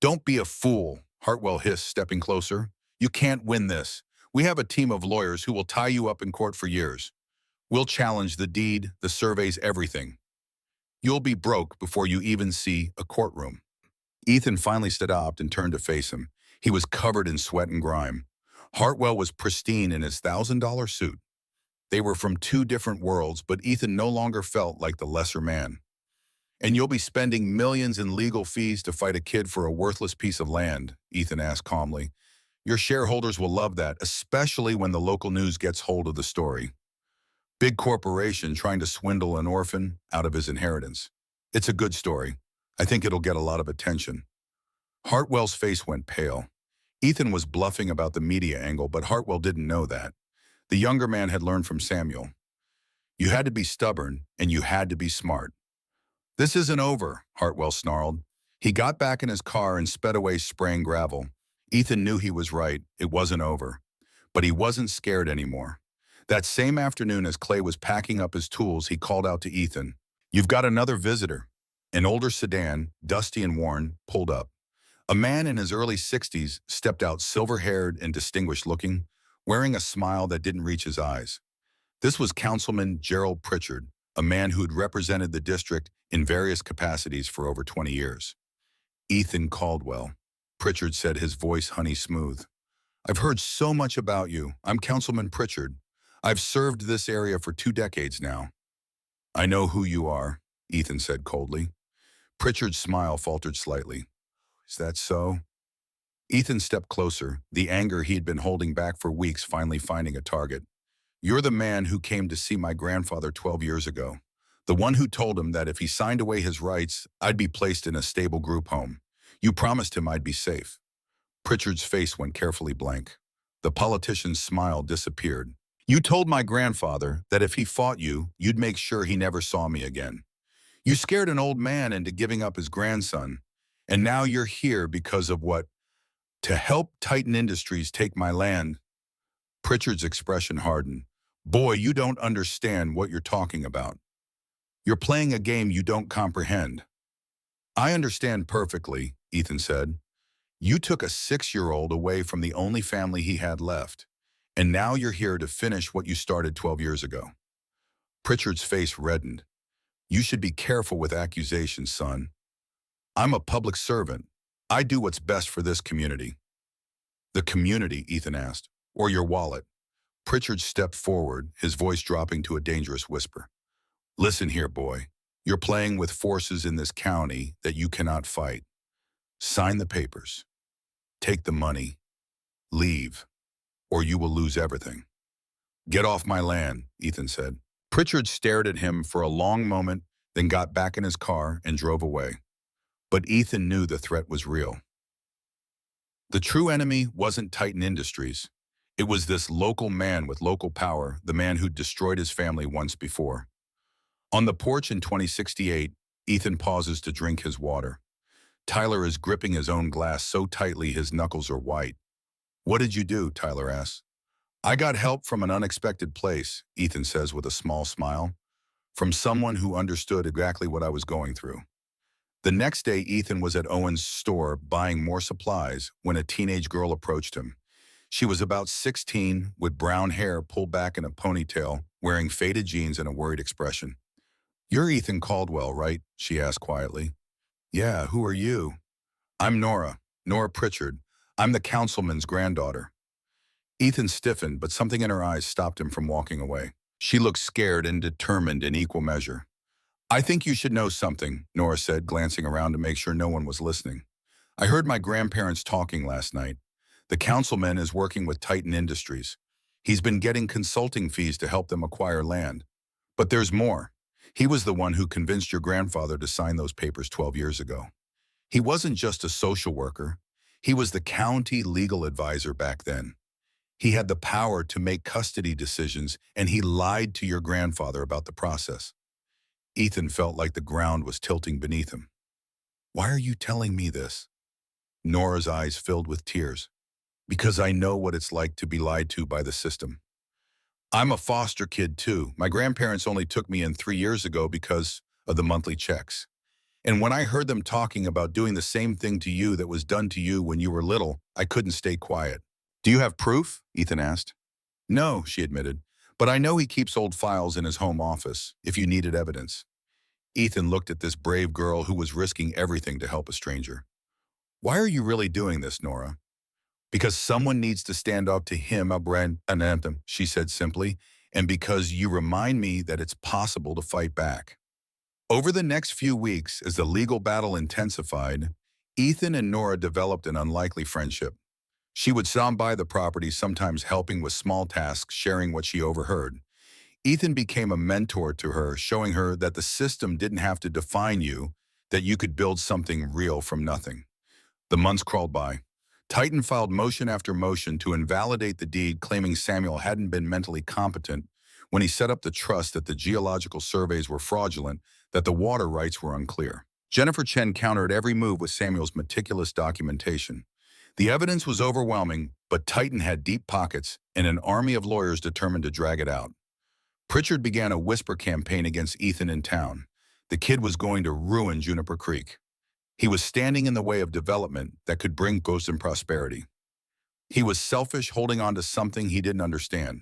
"Don't be a fool," Hartwell hissed, stepping closer. "You can't win this. We have a team of lawyers who will tie you up in court for years. We'll challenge the deed, the surveys, everything. You'll be broke before you even see a courtroom." Ethan finally stopped and turned to face him. He was covered in sweat and grime. Hartwell was pristine in his $1,000 suit. They were from 2 different worlds, but Ethan no longer felt like the lesser man. "And you'll be spending millions in legal fees to fight a kid for a worthless piece of land?" Ethan asked calmly. "Your shareholders will love that, especially when the local news gets hold of the story. Big corporation trying to swindle an orphan out of his inheritance. It's a good story. I think it'll get a lot of attention." Hartwell's face went pale. Ethan was bluffing about the media angle, but Hartwell didn't know that. The younger man had learned from Samuel. You had to be stubborn, and you had to be smart. "This isn't over," Hartwell snarled. He got back in his car and sped away, spraying gravel. Ethan knew he was right. It wasn't over. But he wasn't scared anymore. That same afternoon, as Clay was packing up his tools, he called out to Ethan. "You've got another visitor." An older sedan, dusty and worn, pulled up. A man in his early 60s stepped out, silver-haired and distinguished-looking, wearing a smile that didn't reach his eyes. This was Councilman Gerald Pritchard, a man who'd represented the district in various capacities for over 20 years. "Ethan Caldwell," Pritchard said, his voice honey smooth. "I've heard so much about you. I'm Councilman Pritchard. I've served this area for 2 decades now." "I know who you are," Ethan said coldly. Pritchard's smile faltered slightly. "Is that so?" Ethan stepped closer, the anger he'd been holding back for weeks finally finding a target. "You're the man who came to see my grandfather 12 years ago. The one who told him that if he signed away his rights, I'd be placed in a stable group home. You promised him I'd be safe." Pritchard's face went carefully blank. The politician's smile disappeared. "You told my grandfather that if he fought you, you'd make sure he never saw me again. You scared an old man into giving up his grandson, and now you're here because of what? To help Titan Industries take my land." Pritchard's expression hardened. "Boy, you don't understand what you're talking about. You're playing a game you don't comprehend." "I understand perfectly," Ethan said. "You took a 6-year-old away from the only family he had left, and now you're here to finish what you started 12 years ago." Pritchard's face reddened. "You should be careful with accusations, son. I'm a public servant. I do what's best for this community." "The community?" Ethan asked. "Or your wallet?" Pritchard stepped forward, his voice dropping to a dangerous whisper. "Listen here, boy. You're playing with forces in this county that you cannot fight. Sign the papers. Take the money. Leave, or you will lose everything." "Get off my land," Ethan said. Pritchard stared at him for a long moment, then got back in his car and drove away. But Ethan knew the threat was real. The true enemy wasn't Titan Industries. It was this local man with local power, the man who'd destroyed his family once before. On the porch in 2068, Ethan pauses to drink his water. Tyler is gripping his own glass so tightly his knuckles are white. What did you do? Tyler asks. I got help from an unexpected place, Ethan says with a small smile, from someone who understood exactly what I was going through. The next day, Ethan was at Owen's store buying more supplies when a teenage girl approached him. She was about 16, with brown hair pulled back in a ponytail, wearing faded jeans and a worried expression. You're Ethan Caldwell, right? She asked quietly. Yeah, who are you? I'm Nora Pritchard. I'm the councilman's granddaughter. Ethan stiffened, but something in her eyes stopped him from walking away. She looked scared and determined in equal measure. I think you should know something, Nora said, glancing around to make sure no one was listening. I heard my grandparents talking last night. The councilman is working with Titan Industries. He's been getting consulting fees to help them acquire land. But there's more. He was the one who convinced your grandfather to sign those papers 12 years ago. He wasn't just a social worker. He was the county legal advisor back then. He had the power to make custody decisions, and he lied to your grandfather about the process. Ethan felt like the ground was tilting beneath him. Why are you telling me this? Nora's eyes filled with tears. Because I know what it's like to be lied to by the system. I'm a foster kid too. My grandparents only took me in 3 years ago because of the monthly checks. And when I heard them talking about doing the same thing to you that was done to you when you were little, I couldn't stay quiet. Do you have proof? Ethan asked. No, she admitted, but I know he keeps old files in his home office, if you needed evidence. Ethan looked at this brave girl who was risking everything to help a stranger. Why are you really doing this, Nora? Because someone needs to stand up to him, an anthem, she said simply, and because you remind me that it's possible to fight back. Over the next few weeks, as the legal battle intensified, Ethan and Nora developed an unlikely friendship. She would stop by the property, sometimes helping with small tasks, sharing what she overheard. Ethan became a mentor to her, showing her that the system didn't have to define you, that you could build something real from nothing. The months crawled by. Titan filed motion after motion to invalidate the deed, claiming Samuel hadn't been mentally competent when he set up the trust, that the geological surveys were fraudulent, that the water rights were unclear. Jennifer Chen countered every move with Samuel's meticulous documentation. The evidence was overwhelming, but Titan had deep pockets and an army of lawyers determined to drag it out. Pritchard began a whisper campaign against Ethan in town. The kid was going to ruin Juniper Creek. He was standing in the way of development that could bring growth and prosperity. He was selfish, holding on to something he didn't understand.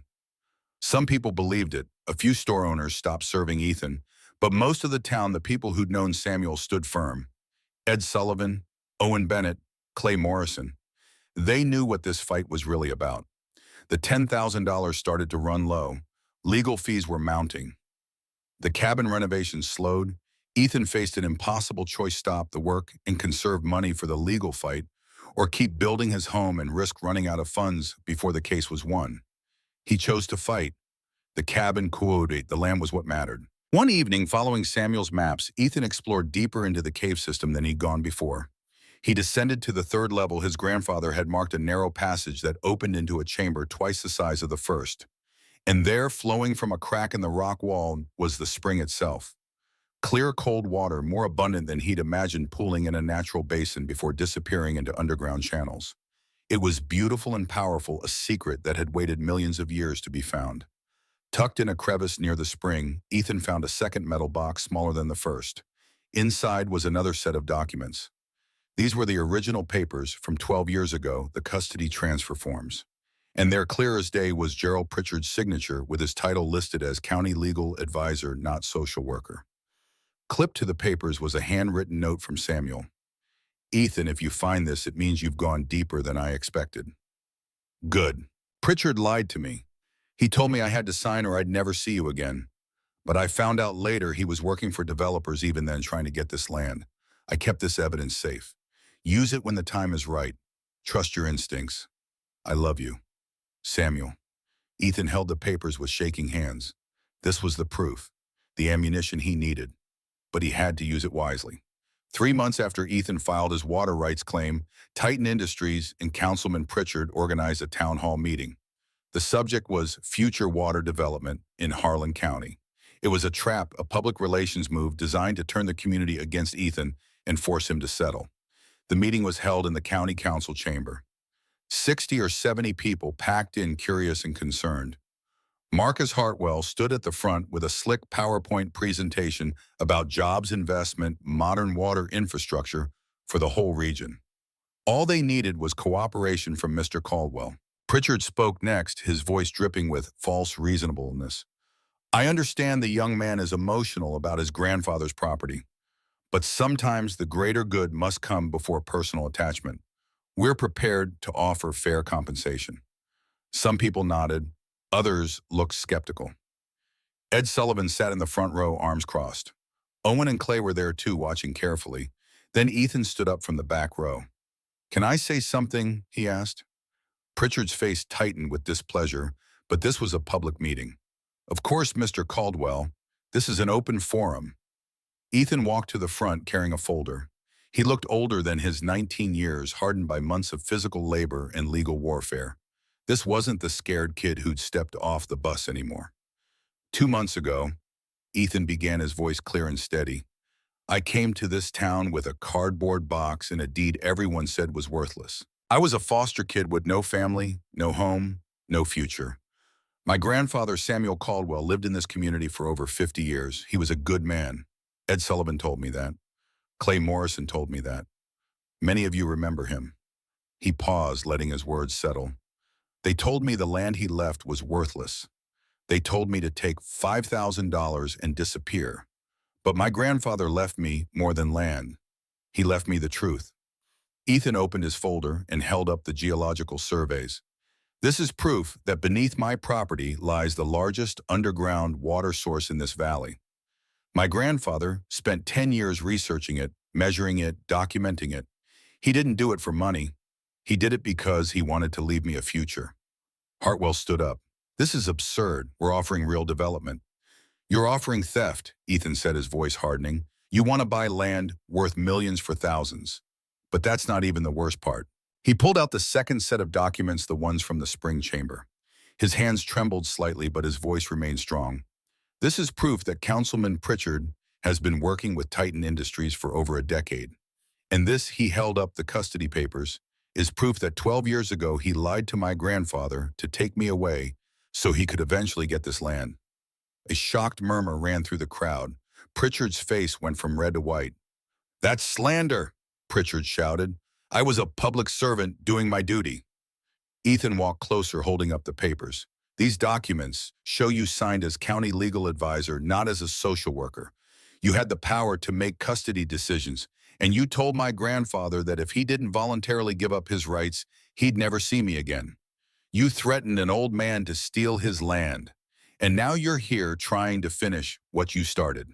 Some people believed it. A few store owners stopped serving Ethan, but most of the town, the people who'd known Samuel, stood firm. Ed Sullivan, Owen Bennett, Clay Morrison. They knew what this fight was really about. The $10,000 started to run low. Legal fees were mounting. The cabin renovation slowed. Ethan faced an impossible choice: stop the work and conserve money for the legal fight, or keep building his home and risk running out of funds before the case was won. He chose to fight. The cabin quoted, the land was what mattered. One evening, following Samuel's maps, Ethan explored deeper into the cave system than he'd gone before. He descended to the 3rd level. His grandfather had marked a narrow passage that opened into a chamber twice the size of the first. And there, flowing from a crack in the rock wall, was the spring itself. Clear, cold water, more abundant than he'd imagined, pooling in a natural basin before disappearing into underground channels. It was beautiful and powerful, a secret that had waited millions of years to be found. Tucked in a crevice near the spring, Ethan found a second metal box smaller than the first. Inside was another set of documents. These were the original papers from 12 years ago, the custody transfer forms. And there, clear as day, was Gerald Pritchard's signature, with his title listed as County Legal Advisor, not Social Worker. Clipped to the papers was a handwritten note from Samuel. Ethan, if you find this, it means you've gone deeper than I expected. Good. Pritchard lied to me. He told me I had to sign or I'd never see you again. But I found out later he was working for developers even then, trying to get this land. I kept this evidence safe. Use it when the time is right. Trust your instincts. I love you. Samuel. Ethan held the papers with shaking hands. This was the proof, the ammunition he needed. But he had to use it wisely. 3 months after Ethan filed his water rights claim, Titan Industries and Councilman Pritchard organized a town hall meeting. The subject was future water development in Harlan County. It was a trap, a public relations move designed to turn the community against Ethan and force him to settle. The meeting was held in the county council chamber. 60 or 70 people packed in, curious and concerned. Marcus Hartwell stood at the front with a slick PowerPoint presentation about jobs, investment, modern water infrastructure for the whole region. All they needed was cooperation from Mr. Caldwell. Pritchard spoke next, his voice dripping with false reasonableness. I understand the young man is emotional about his grandfather's property, but sometimes the greater good must come before personal attachment. We're prepared to offer fair compensation. Some people nodded, others looked skeptical. Ed Sullivan sat in the front row, arms crossed. Owen and Clay were there too, watching carefully. Then Ethan stood up from the back row. Can I say something? He asked. Pritchard's face tightened with displeasure, but this was a public meeting. Of course, Mr. Caldwell. This is an open forum. Ethan walked to the front carrying a folder. He looked older than his 19 years, hardened by months of physical labor and legal warfare. This wasn't the scared kid who'd stepped off the bus anymore. 2 months ago, Ethan began, his voice clear and steady. I came to this town with a cardboard box and a deed everyone said was worthless. I was a foster kid with no family, no home, no future. My grandfather, Samuel Caldwell, lived in this community for over 50 years. He was a good man. Ed Sullivan told me that. Clay Morrison told me that. Many of you remember him. He paused, letting his words settle. They told me the land he left was worthless. They told me to take $5,000 and disappear. But my grandfather left me more than land. He left me the truth. Ethan opened his folder and held up the geological surveys. This is proof that beneath my property lies the largest underground water source in this valley. My grandfather spent 10 years researching it, measuring it, documenting it. He didn't do it for money. He did it because he wanted to leave me a future. Hartwell stood up. This is absurd. We're offering real development. You're offering theft, Ethan said, his voice hardening. You want to buy land worth millions for thousands. But that's not even the worst part. He pulled out the second set of documents, the ones from the spring chamber. His hands trembled slightly, but his voice remained strong. This is proof that Councilman Pritchard has been working with Titan Industries for over a decade. And this, he held up the custody papers, is proof that 12 years ago he lied to my grandfather to take me away so he could eventually get this land. A shocked murmur ran through the crowd. Pritchard's face went from red to white. That's slander, Pritchard shouted. I was a public servant doing my duty. Ethan walked closer, holding up the papers. These documents show you signed as county legal advisor, not as a social worker. You had the power to make custody decisions, and you told my grandfather that if he didn't voluntarily give up his rights, he'd never see me again. You threatened an old man to steal his land, and now you're here trying to finish what you started.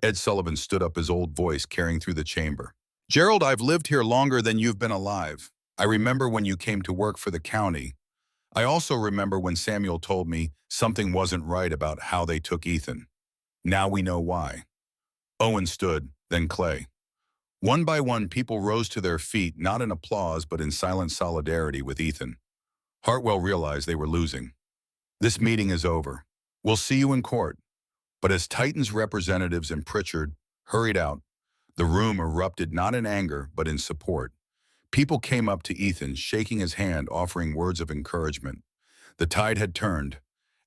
Ed Sullivan stood up, his old voice carrying through the chamber. Gerald, I've lived here longer than you've been alive. I remember when you came to work for the county. I also remember when Samuel told me something wasn't right about how they took Ethan. Now we know why. Owen stood, then Clay. One by one, people rose to their feet, not in applause, but in silent solidarity with Ethan. Hartwell realized they were losing. This meeting is over. We'll see you in court. But as Titan's representatives and Pritchard hurried out, the room erupted not in anger, but in support. People came up to Ethan, shaking his hand, offering words of encouragement. The tide had turned.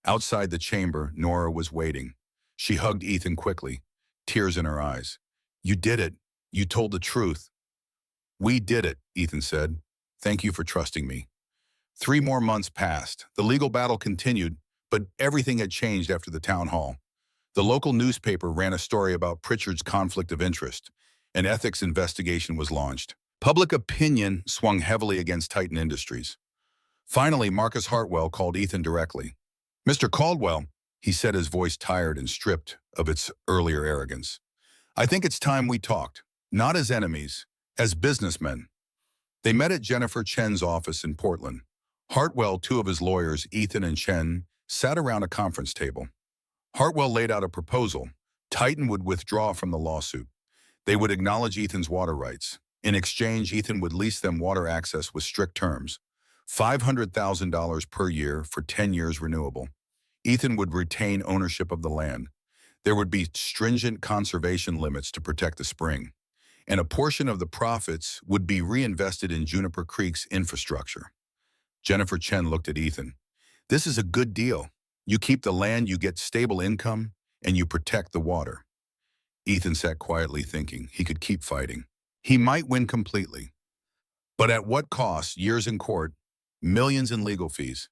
Outside the chamber, Nora was waiting. She hugged Ethan quickly, tears in her eyes. You did it. You told the truth. We did it, Ethan said. Thank you for trusting me. 3 more months passed. The legal battle continued, but everything had changed after the town hall. The local newspaper ran a story about Pritchard's conflict of interest. An ethics investigation was launched. Public opinion swung heavily against Titan Industries. Finally, Marcus Hartwell called Ethan directly. Mr. Caldwell, he said, his voice tired and stripped of its earlier arrogance. I think it's time we talked, not as enemies, as businessmen. They met at Jennifer Chen's office in Portland. Hartwell, 2 of his lawyers, Ethan and Chen, sat around a conference table. Hartwell laid out a proposal. Titan would withdraw from the lawsuit. They would acknowledge Ethan's water rights. In exchange, Ethan would lease them water access with strict terms. $500,000 per year for 10 years renewable. Ethan would retain ownership of the land. There would be stringent conservation limits to protect the spring. and a portion of the profits would be reinvested in Juniper Creek's infrastructure. Jennifer Chen looked at Ethan. This is a good deal. You keep the land, you get stable income, and you protect the water. Ethan sat quietly thinking he could keep fighting. He might win completely. But at what cost? Years in court, millions in legal fees.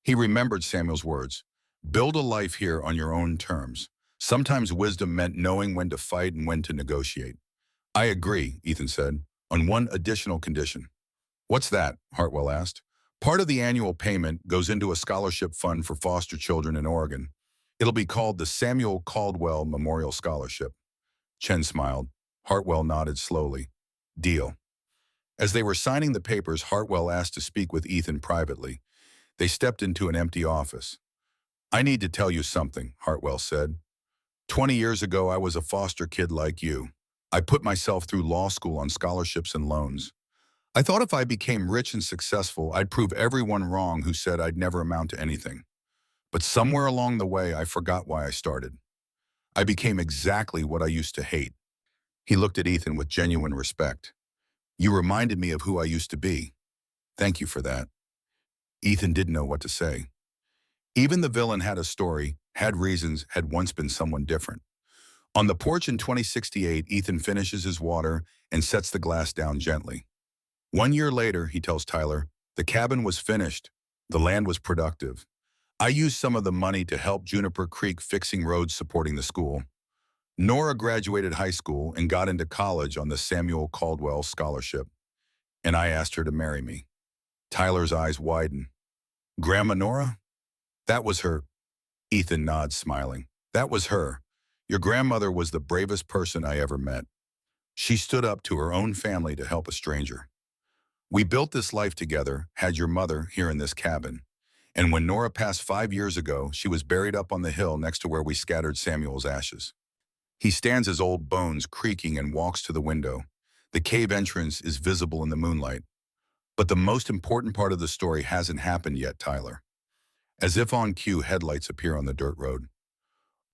He remembered Samuel's words. Build a life here on your own terms. Sometimes wisdom meant knowing when to fight and when to negotiate. I agree, Ethan said, on one additional condition. What's that? Hartwell asked. Part of the annual payment goes into a scholarship fund for foster children in Oregon. It'll be called the Samuel Caldwell Memorial Scholarship. Chen smiled. Hartwell nodded slowly. Deal. As they were signing the papers, Hartwell asked to speak with Ethan privately. They stepped into an empty office. I need to tell you something, Hartwell said. 20 years ago, I was a foster kid like you. I put myself through law school on scholarships and loans. I thought if I became rich and successful, I'd prove everyone wrong who said I'd never amount to anything. But somewhere along the way, I forgot why I started. I became exactly what I used to hate. He looked at Ethan with genuine respect. You reminded me of who I used to be. Thank you for that. Ethan didn't know what to say. Even the villain had a story, had reasons, had once been someone different. On the porch in 2068, Ethan finishes his water and sets the glass down gently. 1 year later, he tells Tyler, the cabin was finished. The land was productive. I used some of the money to help Juniper Creek fixing roads supporting the school. Nora graduated high school and got into college on the Samuel Caldwell Scholarship. And I asked her to marry me. Tyler's eyes widen. Grandma Nora? That was her. Ethan nods, smiling. That was her. Your grandmother was the bravest person I ever met. She stood up to her own family to help a stranger. We built this life together, had your mother here in this cabin. And when Nora passed 5 years ago, she was buried up on the hill next to where we scattered Samuel's ashes. He stands his old bones creaking and walks to the window. The cave entrance is visible in the moonlight. But the most important part of the story hasn't happened yet, Tyler. As if on cue, headlights appear on the dirt road.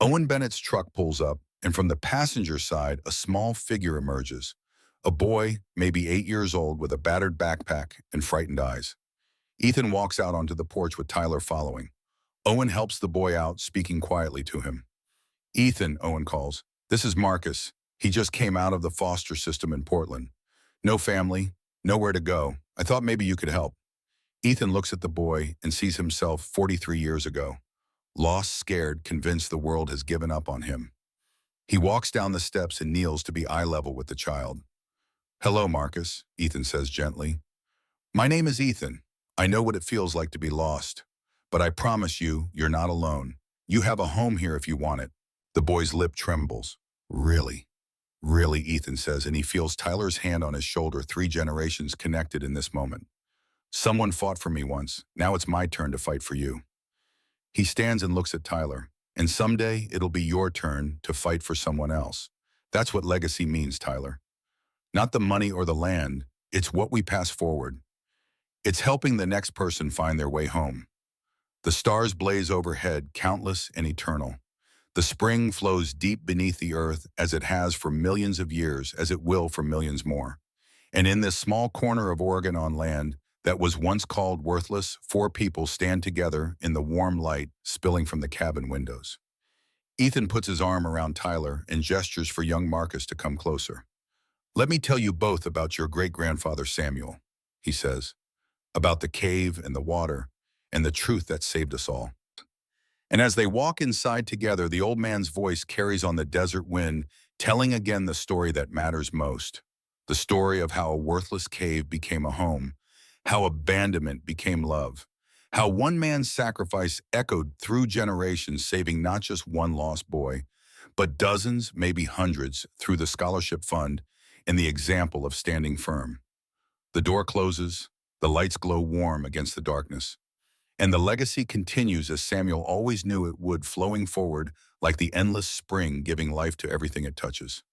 Owen Bennett's truck pulls up, and from the passenger side, a small figure emerges. A boy, maybe 8 years old, with a battered backpack and frightened eyes. Ethan walks out onto the porch with Tyler following. Owen helps the boy out, speaking quietly to him. Ethan, Owen calls. This is Marcus. He just came out of the foster system in Portland. No family, nowhere to go. I thought maybe you could help. Ethan looks at the boy and sees himself 43 years ago. Lost, scared, convinced the world has given up on him. He walks down the steps and kneels to be eye level with the child. Hello, Marcus, Ethan says gently. My name is Ethan. I know what it feels like to be lost. But I promise you, you're not alone. You have a home here if you want it. The boy's lip trembles. Really? Really, Ethan says, and he feels Tyler's hand on his shoulder, 3 generations connected in this moment. Someone fought for me once. Now it's my turn to fight for you. He stands and looks at Tyler. And someday, it'll be your turn to fight for someone else. That's what legacy means, Tyler. Not the money or the land. It's what we pass forward. It's helping the next person find their way home. The stars blaze overhead, countless and eternal. The spring flows deep beneath the earth as it has for millions of years, as it will for millions more. And in this small corner of Oregon on land that was once called worthless, 4 people stand together in the warm light spilling from the cabin windows. Ethan puts his arm around Tyler and gestures for young Marcus to come closer. Let me tell you both about your great-grandfather Samuel, he says, about the cave and the water and the truth that saved us all. And as they walk inside together, the old man's voice carries on the desert wind, telling again the story that matters most. The story of how a worthless cave became a home, how abandonment became love, how one man's sacrifice echoed through generations, saving not just one lost boy, but dozens, maybe hundreds, through the scholarship fund and the example of standing firm. The door closes, the lights glow warm against the darkness. And the legacy continues as Samuel always knew it would, flowing forward like the endless spring, giving life to everything it touches.